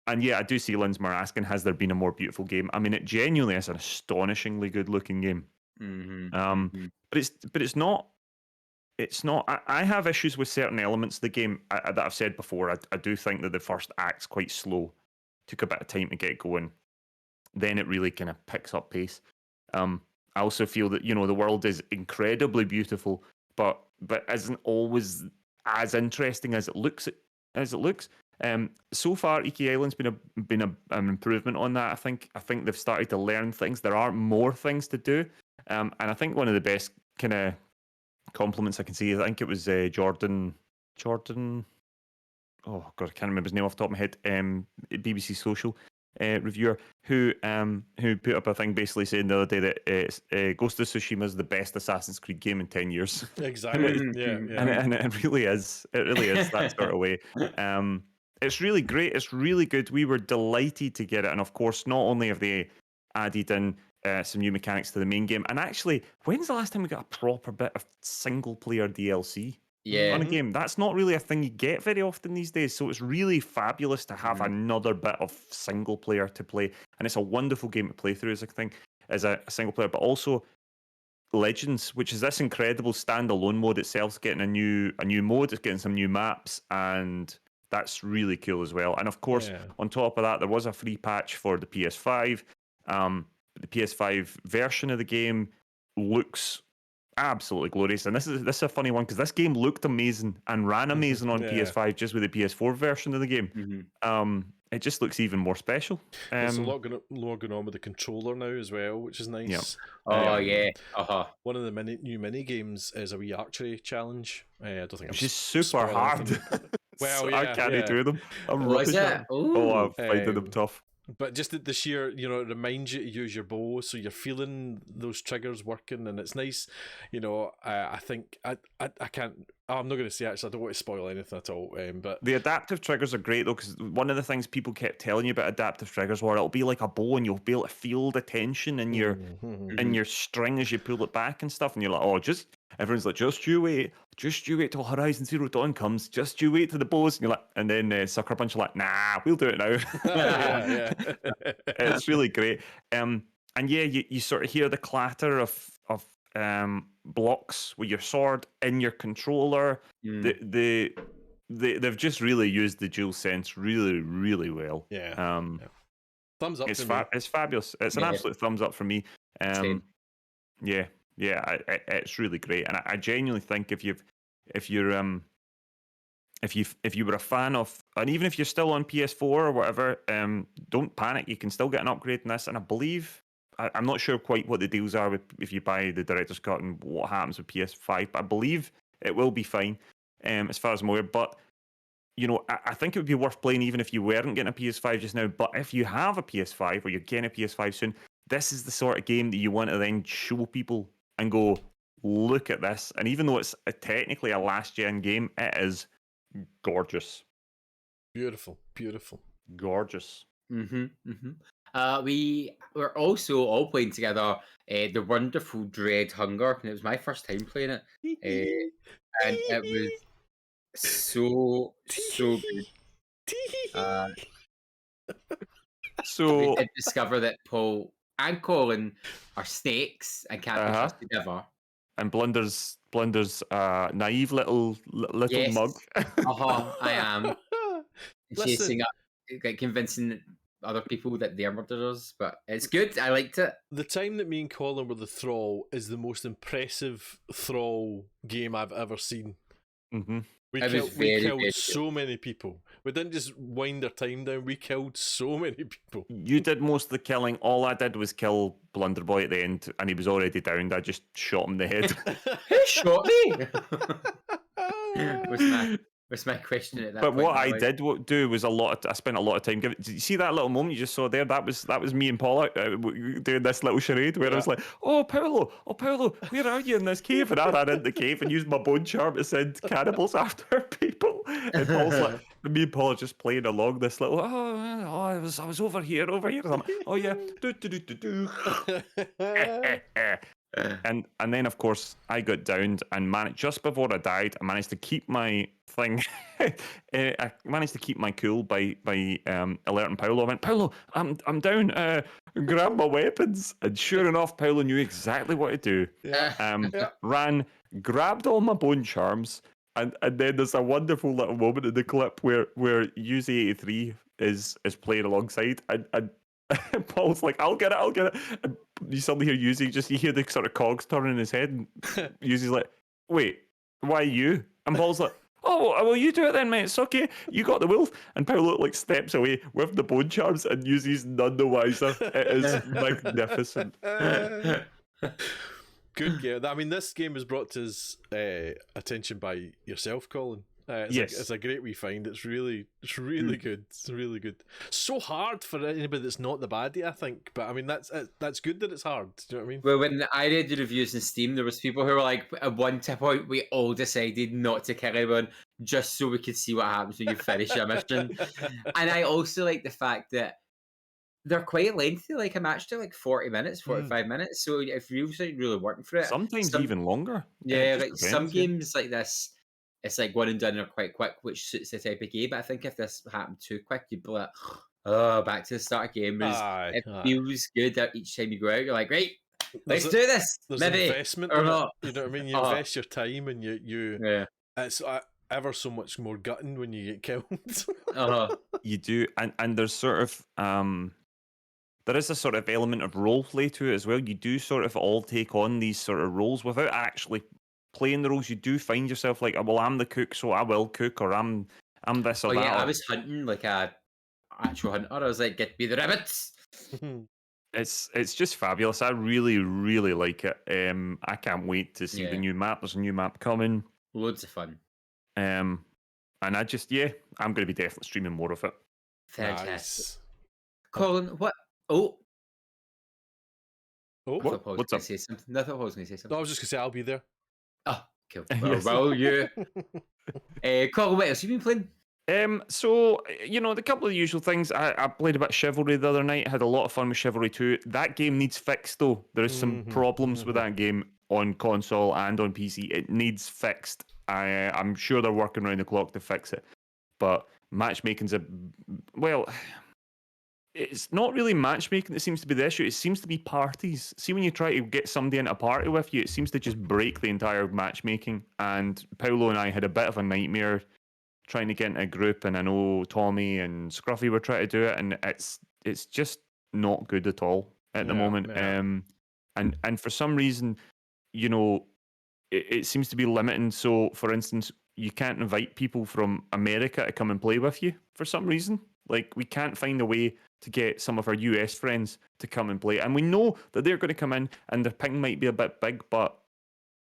And yeah, I do see Linsmar asking, has there been a more beautiful game? I mean, it genuinely is an astonishingly good looking game. But it's not. It's not. I have issues with certain elements of the game that I've said before. I do think that the first act's quite slow. Took a bit of time to get going. Then it really kind of picks up pace. I also feel that the world is incredibly beautiful, but isn't always as interesting as it looks. So far, Iki Island's been an improvement on that. I think they've started to learn things. There are more things to do, and I think one of the best kind of compliments I can see. I think it was Jordan. Oh God, I can't remember his name off the top of my head. BBC Social reviewer who put up a thing basically saying the other day that Ghost of Tsushima is the best Assassin's Creed game in 10 years. Exactly. And it really is. It really is that sort of way. It's really great. It's really good. We were delighted to get it, and of course, not only have they added in some new mechanics to the main game, and actually, when's the last time we got a proper bit of single player DLC? On a game? That's not really a thing you get very often these days. So it's really fabulous to have another bit of single player to play, and it's a wonderful game to play through as a single player. But also Legends, which is this incredible standalone mode itself, getting a new mode, it's getting some new maps, and that's really cool as well. And of course, on top of that, there was a free patch for the PS5. The PS5 version of the game looks absolutely glorious, and this is a funny one because this game looked amazing and ran amazing on PS5 just with the PS4 version of the game. It just looks even more special. There's a lot going on with the controller now as well, which is nice. One of the new mini games is a wee archery challenge. I don't think which is super hard. Well, I can't do them. I'm Was it? I'm finding them tough. But just the sheer, it reminds you to use your bow, so you're feeling those triggers working, and it's nice. I think I can't. I'm not going to say actually. I don't want to spoil anything at all. But the adaptive triggers are great though, because one of the things people kept telling you about adaptive triggers were it'll be like a bow, and you'll be able to feel the tension in your string as you pull it back and stuff, and you're like, everyone's like, just you wait till Horizon Zero Dawn comes, just you wait till the bows, and you're like, and then Sucker Punch are like, nah, we'll do it now. It's really great. And yeah, you sort of hear the clatter of blocks with your sword in your controller. They've just really used the DualSense really, really well. Thumbs up. It's fabulous. It's an absolute thumbs up for me. It's really great, and I genuinely think if you were a fan of, and even if you're still on PS4 or whatever, don't panic. You can still get an upgrade in this, and I believe I'm not sure quite what the deals are with if you buy the director's cut and what happens with PS5, but I believe it will be fine as far as I'm aware. But I think it would be worth playing even if you weren't getting a PS5 just now. But if you have a PS5 or you're getting a PS5 soon, this is the sort of game that you want to then show people and go, look at this. And even though it's technically a last-gen game, it is gorgeous. Beautiful. Gorgeous. We were also all playing together the wonderful Dread Hunger, and it was my first time playing it. And it was so good. So we did discover that Paul and Colin are snakes and can't be trusted ever. And Blunder's naive little mug. I am. Chasing up, like convincing other people that they're murderers, but it's good. I liked it. The time that me and Colin were the Thrall is the most impressive Thrall game I've ever seen. We killed so many people. We didn't just wind our time down. We killed so many people. You did most of the killing. All I did was kill Blunderboy at the end, and he was already downed. I just shot him in the head. Who shot me? Was my question at that but point. What I did do was I spent a lot of time giving. Did you see that little moment you just saw there? That was me and Paula doing this little charade where I was like, oh Paolo, where are you in this cave? And I ran into the cave and used my bone charm to send cannibals after people. And Paul's like, me and Paula just playing along this little. I was over here. And I'm like, oh yeah, do. And then of course I got downed and just before I died, I managed to keep my thing. I managed to keep my cool by alerting Paolo. I went, Paolo, I'm down. Grab my weapons. And sure enough, Paolo knew exactly what to do. Yeah. Ran, grabbed all my bone charms, and then there's a wonderful little moment in the clip where UZ83 is playing alongside, and Paul's like, I'll get it. And you suddenly hear you hear the sort of cogs turning in his head, and Yuzi's like, wait, why you? And Paul's like, oh, well, you do it then, mate. It's okay. You got the wolf. And Paolo like steps away with the bone charms, and Yuzi's none the wiser. It is magnificent. Good game. I mean, this game was brought to his attention by yourself, Colin. Yes. It's a great wee find. It's really good. It's really good. So hard for anybody that's not the baddie, I think. But I mean, that's good that it's hard. Do you know what I mean? Well, when I read the reviews in Steam, there was people who were like, at one point, we all decided not to kill anyone just so we could see what happens when you finish a mission. And I also like the fact that they're quite lengthy. Like a match to like 40 minutes, 45 minutes. So if you're really working for it, sometimes even longer. Yeah, like some games like this, it's like one and done or quite quick, which suits the type of game. But I think if this happened too quick, you'd be like, oh, back to the start of game. It feels good that each time you go out, you're like, great, let's do this. There's maybe investment or in not. it. You know what I mean? You invest your time, and you it's ever so much more gutting when you get killed. You do, and there's sort of there is a sort of element of role play to it as well. You do sort of all take on these sort of roles without actually playing the roles. You do find yourself like, well, I'm the cook, so I will cook, or I'm this or that. Yeah, I was hunting like a actual hunter. I was like, get me the rabbits. It's just fabulous. I really, really like it. I can't wait to see the new map. There's a new map coming. Loads of fun. And I just, I'm going to be definitely streaming more of it. Fantastic. Nice. Colin, what? Oh, what's up? Say something. I thought I was going to say something. No, I was just going to say I'll be there. Oh, cool. Well, you. Colin, what else have you been playing? So, the couple of the usual things. I played a bit of Chivalry the other night. Had a lot of fun with Chivalry 2. That game needs fixed, though. There is some problems with that game on console and on PC. It needs fixed. I'm sure they're working around the clock to fix it. But matchmaking's it's not really matchmaking that seems to be the issue. It seems to be parties. See, when you try to get somebody into a party with you, it seems to just break the entire matchmaking. And Paolo and I had a bit of a nightmare trying to get into a group, and I know Tommy and Scruffy were trying to do it, and it's just not good at all at the moment. Yeah. And for some reason, it seems to be limiting. So, for instance, you can't invite people from America to come and play with you for some reason. Like, we can't find a way to get some of our US friends to come and play. And we know that they're going to come in and their ping might be a bit big, but,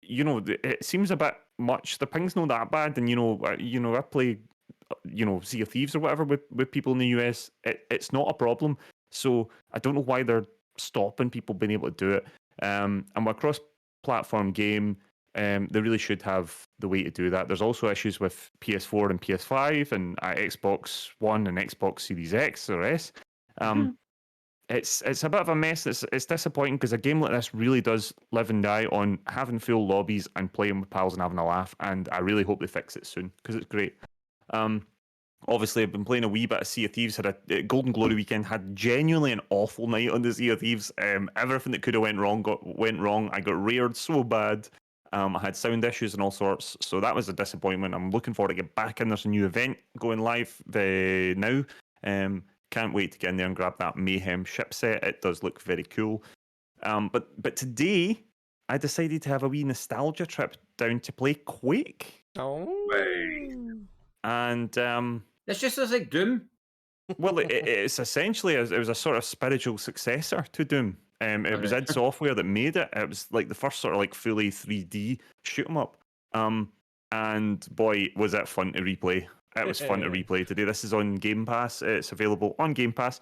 it seems a bit much. The ping's not that bad. And, I play, Sea of Thieves or whatever with people in the US. It's not a problem. So I don't know why they're stopping people being able to do it. And we're a cross-platform game. They really should have the way to do that. There's also issues with PS4 and PS5 and Xbox One and Xbox Series X or S. It's a bit of a mess. It's disappointing because a game like this really does live and die on having full lobbies and playing with pals and having a laugh. And I really hope they fix it soon because it's great. Obviously, I've been playing a wee bit of Sea of Thieves. Had a Golden Glory weekend. Had genuinely an awful night on the Sea of Thieves. Everything that could have went wrong. I got reared so bad. I had sound issues and all sorts, so that was a disappointment. I'm looking forward to get back in. There's a new event going live now. Can't wait to get in there and grab that Mayhem ship set. It does look very cool. But today I decided to have a wee nostalgia trip down to play Quake. Oh. And it's just as like Doom. Well, it's essentially it was a sort of spiritual successor to Doom. It was id Software that made it. It was like the first sort of like fully 3D shoot 'em up. And boy, was it fun to replay. It was fun to replay today. This is on Game Pass. It's available on Game Pass.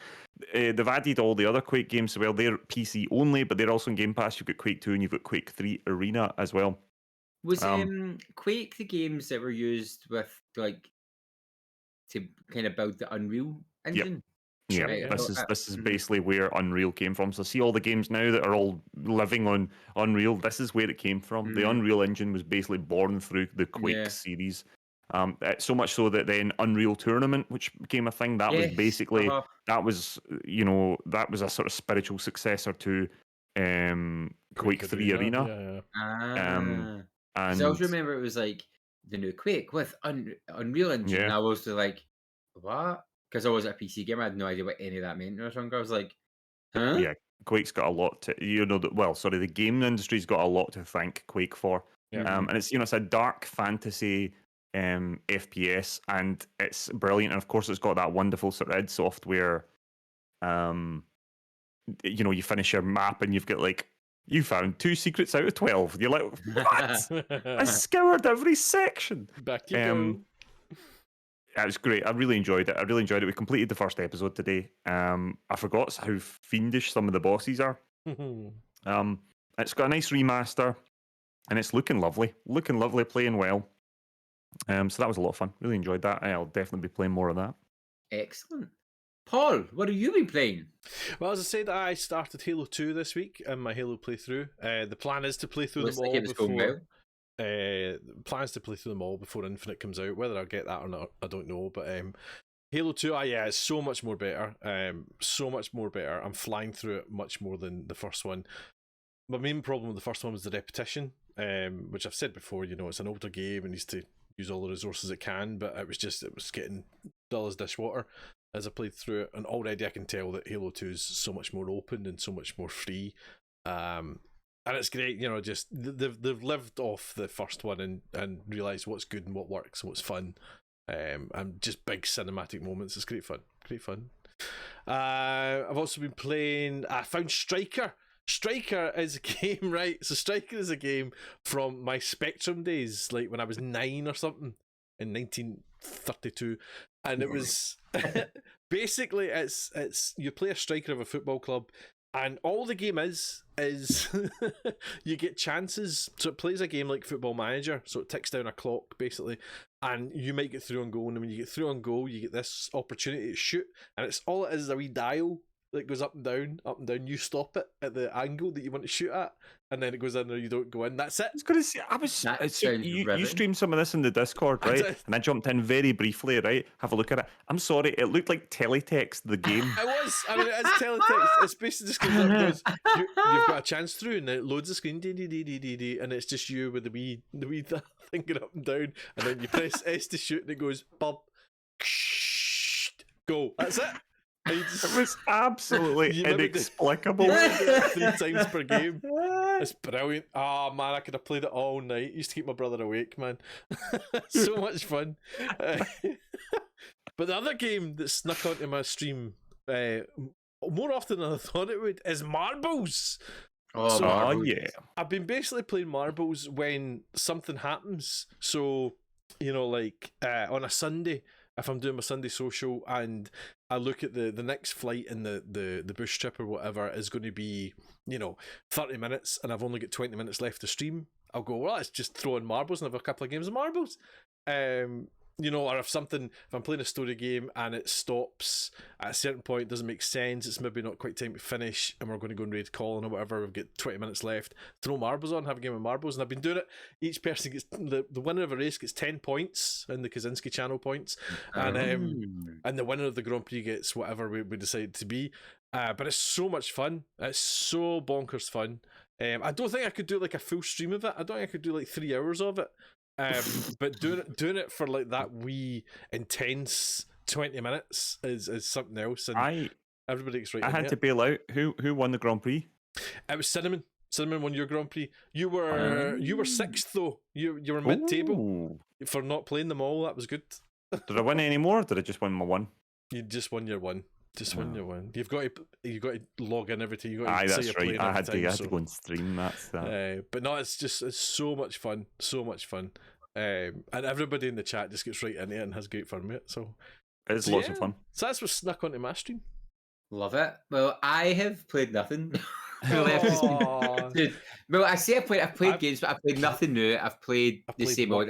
They've added all the other Quake games. Well, they're PC only, but they're also on Game Pass. You've got Quake 2 and you've got Quake 3 Arena as well. Was Quake the games that were used with like to kind of build the Unreal engine? Yeah, Right, this is basically where Unreal came from. So see all the games now that are all living on Unreal. This is where it came from. The Unreal Engine was basically born through the Quake series. So much so that then Unreal Tournament, which became a thing, that was basically that was that was a sort of spiritual successor to Quake 3 Arena. And And I always remember it was like the new Quake with Unreal Engine. And I was like, what? Because I was a PC gamer, I had no idea what any of that meant. When I was younger, I was like, huh? Yeah, Quake's got a lot to the game industry's got a lot to thank Quake for. And it's it's a dark fantasy FPS, and it's brilliant. And of course, it's got that wonderful sort of id Software. You finish your map and you've got like you found 2 secrets out of 12. You're like, what? I scoured every section. Back you go. It was great. I really enjoyed it. We completed the first episode today. I forgot how fiendish some of the bosses are. It's got a nice remaster, and it's looking lovely, playing well. So that was a lot of fun. Really enjoyed that. I'll definitely be playing more of that. Excellent. Paul, what have you been playing? Well, as I said, I started Halo 2 this week in my Halo playthrough. The plan is to play through them all before. Plans to play through them all before Infinite comes out. Whether I'll get that or not, I don't know. But Halo 2, it's so much more better. So much more better. I'm flying through it much more than the first one. My main problem with the first one was the repetition, which I've said before. It's an older game and needs to use all the resources it can. But it was getting dull as dishwater as I played through it. And already I can tell that Halo 2 is so much more open and so much more free. And it's great, just they've lived off the first one and realised what's good and what works and what's fun. And just big cinematic moments. It's great fun. I've also been playing. I found Striker. Striker is a game, right? So Striker is a game from my Spectrum days, like when I was 9 or something in 1932, and it was basically it's you play a striker of a football club. And all the game is you get chances. So it plays a game like Football Manager. So it ticks down a clock, basically. And you might get through on goal. And when you get through on goal, you get this opportunity to shoot. And it's all it is a wee dial that goes up and down, up and down. You stop it at the angle that you want to shoot at. And then it goes in or you don't go in. That's it. I was going to say, you streamed some of this in the Discord, right? And I jumped in very briefly, right? Have a look at it. I'm sorry, it looked like teletext, the game. It was. I mean, it's teletext. It's basically just comes up and goes, you've got a chance through, and it loads the screen, and it's just you with the wee thing going up and down, and then you press S to shoot, and it goes, bump, go. That's it. It was absolutely inexplicable. 3 times per game. It's brilliant. Oh man, I could have played it all night. Used to keep my brother awake, man. So much fun. But the other game that snuck onto my stream more often than I thought it would is Marbles. Marbles. Yeah. I've been basically playing Marbles when something happens. So, like on a Sunday, if I'm doing my Sunday social and I look at the next flight in the bush trip or whatever is going to be, 30 minutes and I've only got 20 minutes left to stream, I'll go, well, let's just throw in Marbles and have a couple of games of Marbles. Or if I'm playing a story game and it stops at a certain point, doesn't make sense, it's maybe not quite time to finish and we're going to go and raid Colin or whatever, we've got 20 minutes left, throw Marbles on, have a game of Marbles. And I've been doing it, each person gets, the winner of a race gets 10 points in the Kaczynski channel points, and the winner of the Grand Prix gets whatever we decide to be. But it's so much fun, it's so bonkers fun. I don't think I could do like a full stream of it. I don't think I could do like 3 hours of it. But doing it for like that wee intense 20 minutes is something else, and everybody gets right. I had to bail out. Who won the Grand Prix? It was Cinnamon. Cinnamon won your Grand Prix. You were sixth though. You were mid-table for not playing them all. That was good. Did I win any more? Or did I just win my one? You just won your one. Just win your one. You've got to log in every time. You got to say that's you're right. playing I had time, to go and stream. That's that. But no, it's so much fun. So much fun. And everybody in the chat just gets right into it and has great fun with it. So it's lots of fun. So that's what snuck onto my stream. Love it. Well, I have played nothing. Well, I say I've played games, but I've played nothing new. I've played the same old.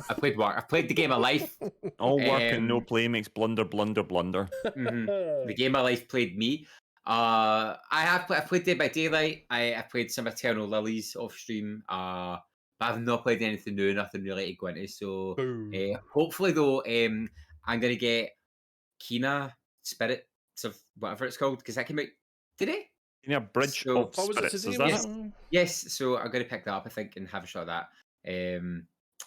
I played work. I played the game of life. All work and no play makes blunder, blunder, blunder. The game of life played me. I played Dead by Daylight. I played some Eternal Lilies off stream. But I've not played anything new, nothing really to go into. So hopefully though, I'm gonna get Kina Spirits of whatever it's called, because that came out today. Yeah, Bridge So- of Spirits, is that Yes. it? Yes, so I'm gonna pick that up, I think, and have a shot at that.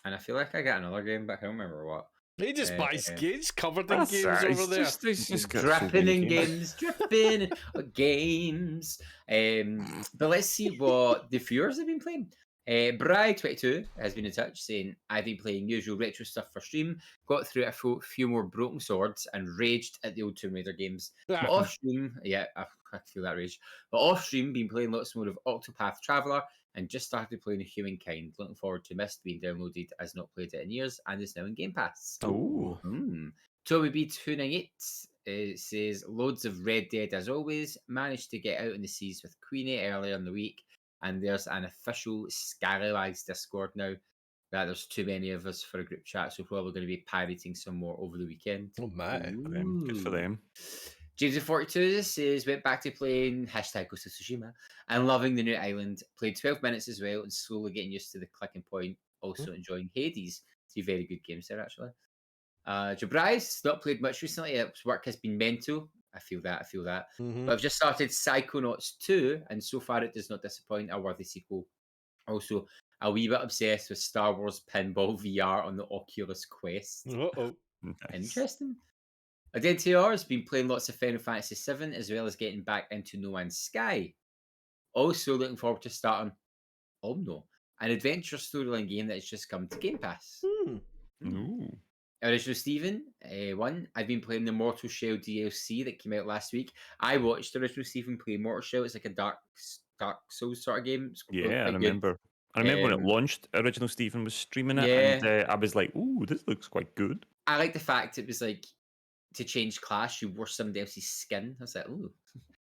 And I feel like I got another game, but I can't remember what. He just buys games covered in That's games alright, over there. He's just got so Dripping many in games, dripping in games. But let's see what the viewers have been playing. Bri22 has been in touch saying, I've been playing usual retro stuff for stream, got through a few more Broken Swords, and raged at the old Tomb Raider games. But off stream, yeah, I feel that rage. But off stream, been playing lots more of Octopath Traveler, and just started playing Humankind. Looking forward to Myst being downloaded, as not played it in years, and is now in Game Pass. Oh. Toby B298 says, loads of Red Dead as always. Managed to get out in the seas with Queenie earlier in the week, and there's an official Scallywags Discord now. That there's too many of us for a group chat, so probably going to be pirating some more over the weekend. Oh my. Good for them. James42 says, went back to playing #Ghost of Tsushima and loving the new island. Played 12 minutes as well and slowly getting used to the clicking point. Also enjoying Hades. Two very good games there, actually. Jabrise, not played much recently. Work has been mental. I feel that. But I've just started Psychonauts 2, and so far it does not disappoint. A worthy sequel. Also, a wee bit obsessed with Star Wars Pinball VR on the Oculus Quest. Uh-oh. Nice. Interesting. Identir has been playing lots of Final Fantasy VII, as well as getting back into No Man's Sky. Also looking forward to starting Omno, an adventure storyline game that has just come to Game Pass. Ooh. Original Steven, one. I've been playing the Mortal Shell DLC that came out last week. I watched Original Steven play Mortal Shell. It's like a Dark Souls sort of game. It's Yeah, I quite good. remember. I remember when it launched, Original Stephen was streaming it, Yeah. and I was like, ooh, this looks quite good. I like the fact it was like, to change class, you wore somebody else's skin. I was like, ooh,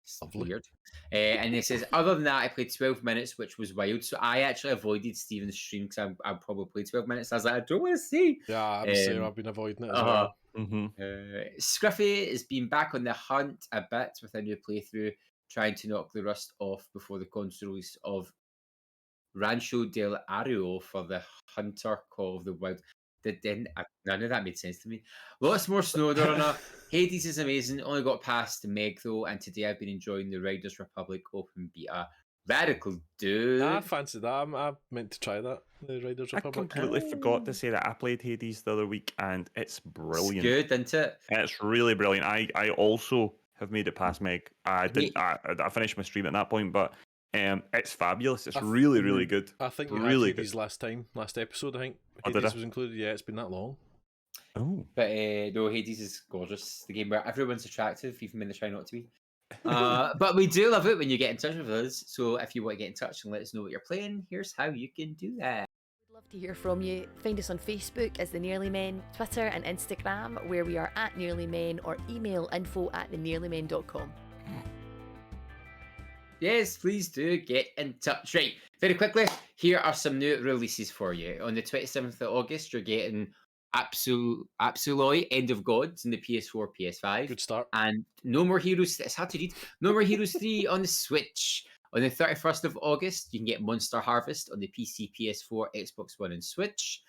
it's weird. And it says, other than that, I played 12 minutes, which was wild. So I actually avoided Steven's stream because I probably played 12 minutes. I was like, I don't want to see. Yeah, I'm the same. I've been avoiding it as well. Scruffy has been back on the hunt a bit with a new playthrough, trying to knock the rust off before the consoles of Rancho del Ario for the Hunter Call of the Wild. None of that made sense to me. Lots more Snowrunner. Hades is amazing. Only got past Meg though, and today I've been enjoying the Riders Republic open beta. Radical dude. I fancy that. I meant to try that. The Riders I Republic. completely forgot to say that I played Hades the other week, and it's brilliant. It's good, isn't it? It's really brilliant. I also have made it past Meg. I finished my stream at that point, but it's fabulous. It's really good. I think you really had Hades last episode. I think Oh, did Hades I? was included. Yeah, it's been that long. Oh, But no, Hades is gorgeous. The game where everyone's attractive, even when they try not to be. But we do love it when you get in touch with us. So if you want to get in touch and let us know what you're playing, here's how you can do that. We'd love to hear from you. Find us on Facebook as The Nearly Men, Twitter and Instagram, where we are at Nearly Men, or email info@thenearlymen.com. Yes, please do get in touch. Right, very quickly, here are some new releases for you. On the 27th of August, you're getting Absoloi, End of Gods, on the PS4, PS5. Good start. And No More Heroes, it's hard to read, No More Heroes 3 on the Switch. On the 31st of August, you can get Monster Harvest on the PC, PS4, Xbox One and Switch.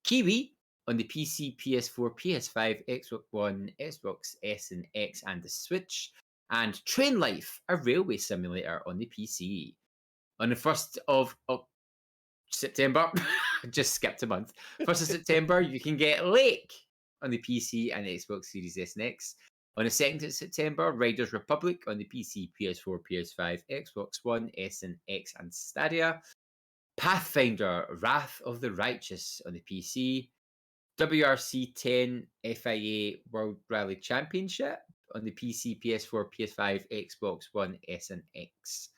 Kiwi on the PC, PS4, PS5, Xbox One, Xbox S and X and the Switch. And Train Life, a railway simulator on the PC. On the 1st of September, just skipped a month. 1st of September, you can get Lake on the PC and Xbox Series S and X. On the 2nd of September, Riders Republic on the PC, PS4, PS5, Xbox One, S and X and Stadia. Pathfinder, Wrath of the Righteous on the PC. WRC 10 FIA World Rally Championship on the PC, PS4, PS5, Xbox One, S and X.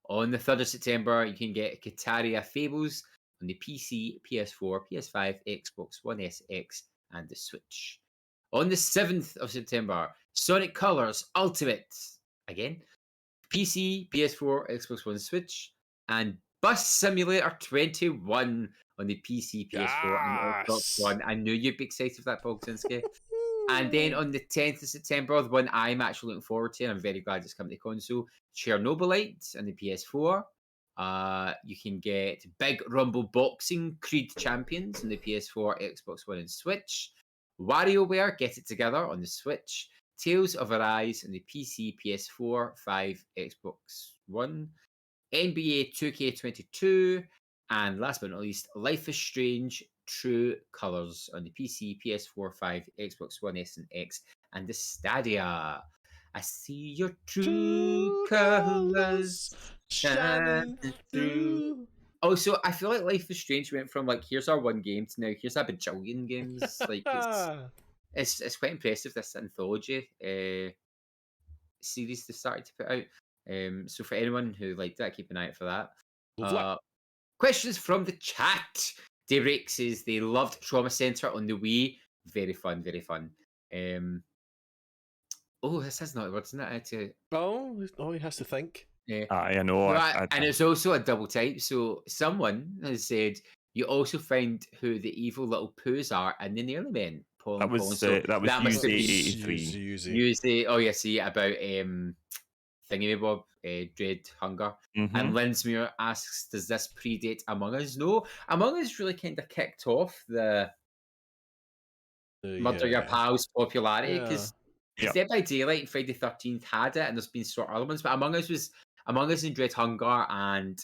On the 3rd of September, you can get Kataria Fables on the PC, PS4, PS5, Xbox One S, X, and the Switch. On the 7th of September, Sonic Colors Ultimate, again, PC, PS4, Xbox One, Switch, and Bus Simulator 21 on the PC, PS4, and Xbox One. I knew you'd be excited for that, Paul Kaczynski. And then on the 10th of September, the one I'm actually looking forward to, and I'm very glad it's coming to console, Chernobylite on the PS4. You can get Big Rumble Boxing Creed Champions on the PS4, Xbox One, and Switch. WarioWare Get It Together on the Switch. Tales of Arise on the PC, PS4, 5, Xbox One. NBA 2K22. And last but not least, Life is Strange True Colors on the PC, PS4, 5, Xbox One S and X, and the Stadia. I see your true colors shining through. Also, I feel like Life is Strange went from like here's our one game to now here's a bajillion games. Like it's quite impressive, this anthology series they started to put out. So for anyone who liked that, keep an eye out for that. Questions from the chat. Derek says they loved Trauma Center on the Wii. Very fun, very fun. This has not words in it. He has to think. Yeah. I know. And it's also a double type. So someone has said you also find who the evil little poos are in the Nearly Men. That was Uzi. Oh yeah, see about Thingamabob, Dread Hunger. And Linsmere asks, does this predate Among Us? No, Among Us really kind of kicked off the Murder Your Pals popularity because Dead by Daylight and Friday the 13th had it, and there's been sort of other ones, but Among Us and Dread Hunger and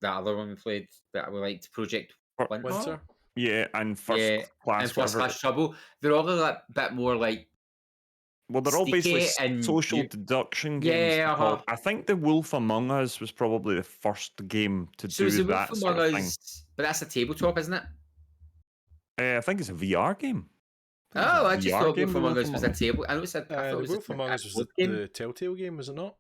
that other one we played that we liked, Project Winter. Yeah, and First Class Trouble. They're all a bit more like. Well, they're all basically social deduction games. I think The Wolf Among Us was probably the first game to do that sort of thing. But that's a tabletop, isn't it? I think it's a VR game. I just thought Wolf Among Us was a table. I thought it was Wolf Among Us was the Telltale game, was it not?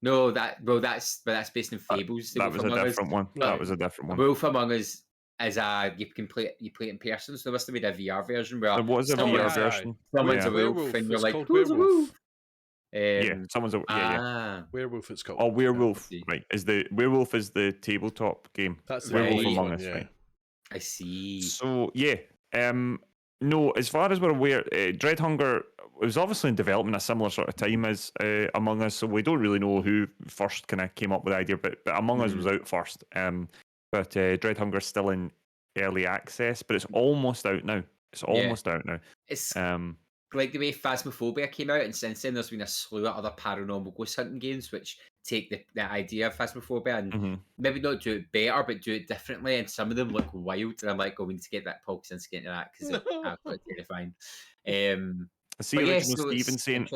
No, that's based in Fables. That was a different one. That was a different one. Wolf Among Us is you play it in person, so there must have been a VR version where there was a VR version. Someone's a wolf and you're like, who's a wolf? Someone's a Werewolf. It's called. Oh, Werewolf. Right, Werewolf is the tabletop game. That's Werewolf Among Us. Right. I see. So no, as far as we're aware, Dread Hunger was obviously in development at a similar sort of time as Among Us, so we don't really know who first kind of came up with the idea, but Among Us was out first. But Dread Hunger is still in early access, but it's almost out now. It's like the way Phasmophobia came out, and since then there's been a slew of other paranormal ghost hunting games which take the idea of Phasmophobia and maybe not do it better, but do it differently. And some of them look wild, and I'm like, we need to get that Paul Kaczynski into that because it's absolutely terrifying. I see original Steven saying,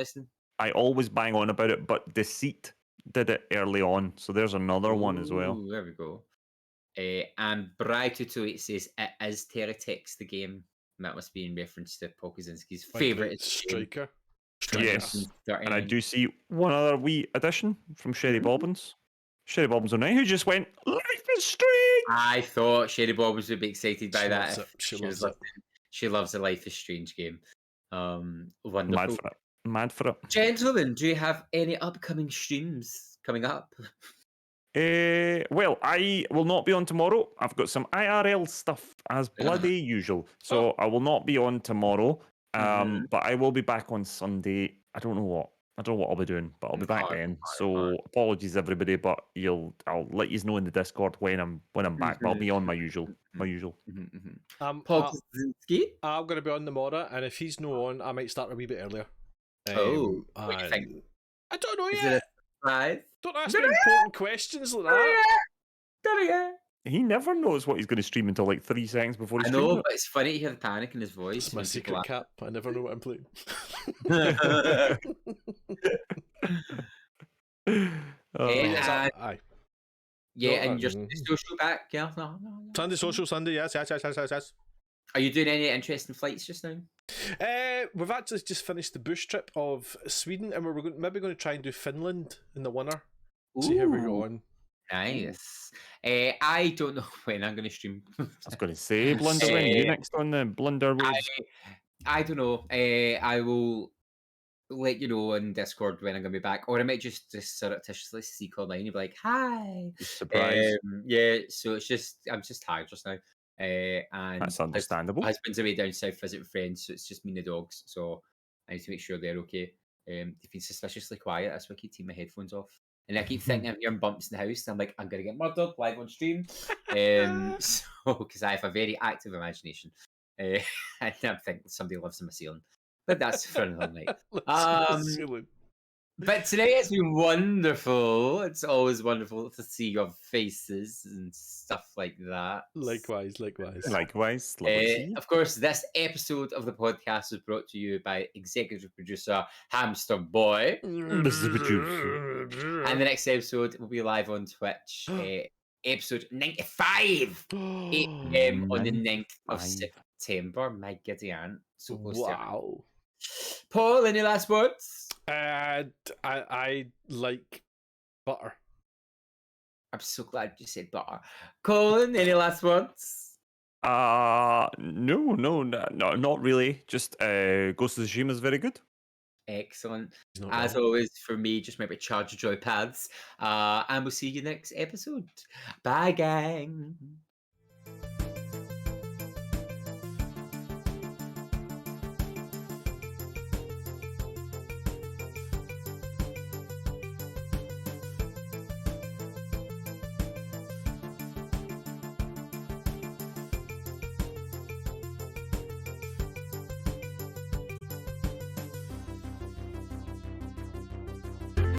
I always bang on about it, but Deceit did it early on, so there's another one as well. There we go. And Bri228 says it is Terratex, the game. And that must be in reference to Paul Kaczynski's favourite Striker. Yes, and I do see one other wee addition from Sherry Bobbins. Sherry Bobbins online, who just went, Life is Strange! I thought Sherry Bobbins would be excited by that. She loves the Life is Strange game. Wonderful. Mad for it. Gentlemen, do you have any upcoming streams coming up? Well, I will not be on tomorrow. I've got some IRL stuff as bloody usual. So I will not be on tomorrow. But I will be back on Sunday. I don't know what I'll be doing, but I'll be back then. So apologies everybody, but I'll let you know in the Discord when I'm back. But I'll be on my usual. Paul Kaczynski? I'm gonna be on tomorrow, and if he's no on, I might start a wee bit earlier. What do you think? I don't know yet. Is it a surprise? Don't ask me important questions like that. He never knows what he's going to stream until like 3 seconds before he streams. I know, but it's funny to hear the panic in his voice. It's my secret cap. I never know what I'm playing. And your social back, yeah? No. Sunday social, Sunday, yes. Are you doing any interesting flights just now? We've actually just finished the bush trip of Sweden, and we're maybe going to try and do Finland in the winter. See how we go on. Nice. I don't know when I'm going to stream. I was going to say, Blunder, when you next on the Blunder? I don't know. I will let you know on Discord when I'm gonna be back, or I might just surreptitiously sneak online and be like, "Hi." Surprise. Yeah, so it's just I'm just tired just now. And That's understandable. my husband's away down south visiting friends, so it's just me and the dogs. So I need to make sure they're okay. They've been suspiciously quiet. That's why I keep taking my headphones off. And I keep thinking I'm hearing bumps in the house, and I'm like, I'm gonna get murdered live on stream. So because I have a very active imagination, and I'm thinking somebody lives in my ceiling. But that's for another night. But today has been wonderful. It's always wonderful to see your faces and stuff like that. Likewise. Likewise. Lovely to see you. Of course, this episode of the podcast was brought to you by executive producer Hamster Boy. And the next episode will be live on Twitch. Episode 95, 8 p.m. on the 9th of September. My giddy aunt. So close to Paul, any last words? I like butter. I'm so glad you said butter. Colin, any last words? No, not really. Just Ghost of Tsushima is very good. Excellent. As always, for me, just maybe charge your joy pads. And we'll see you next episode. Bye, gang.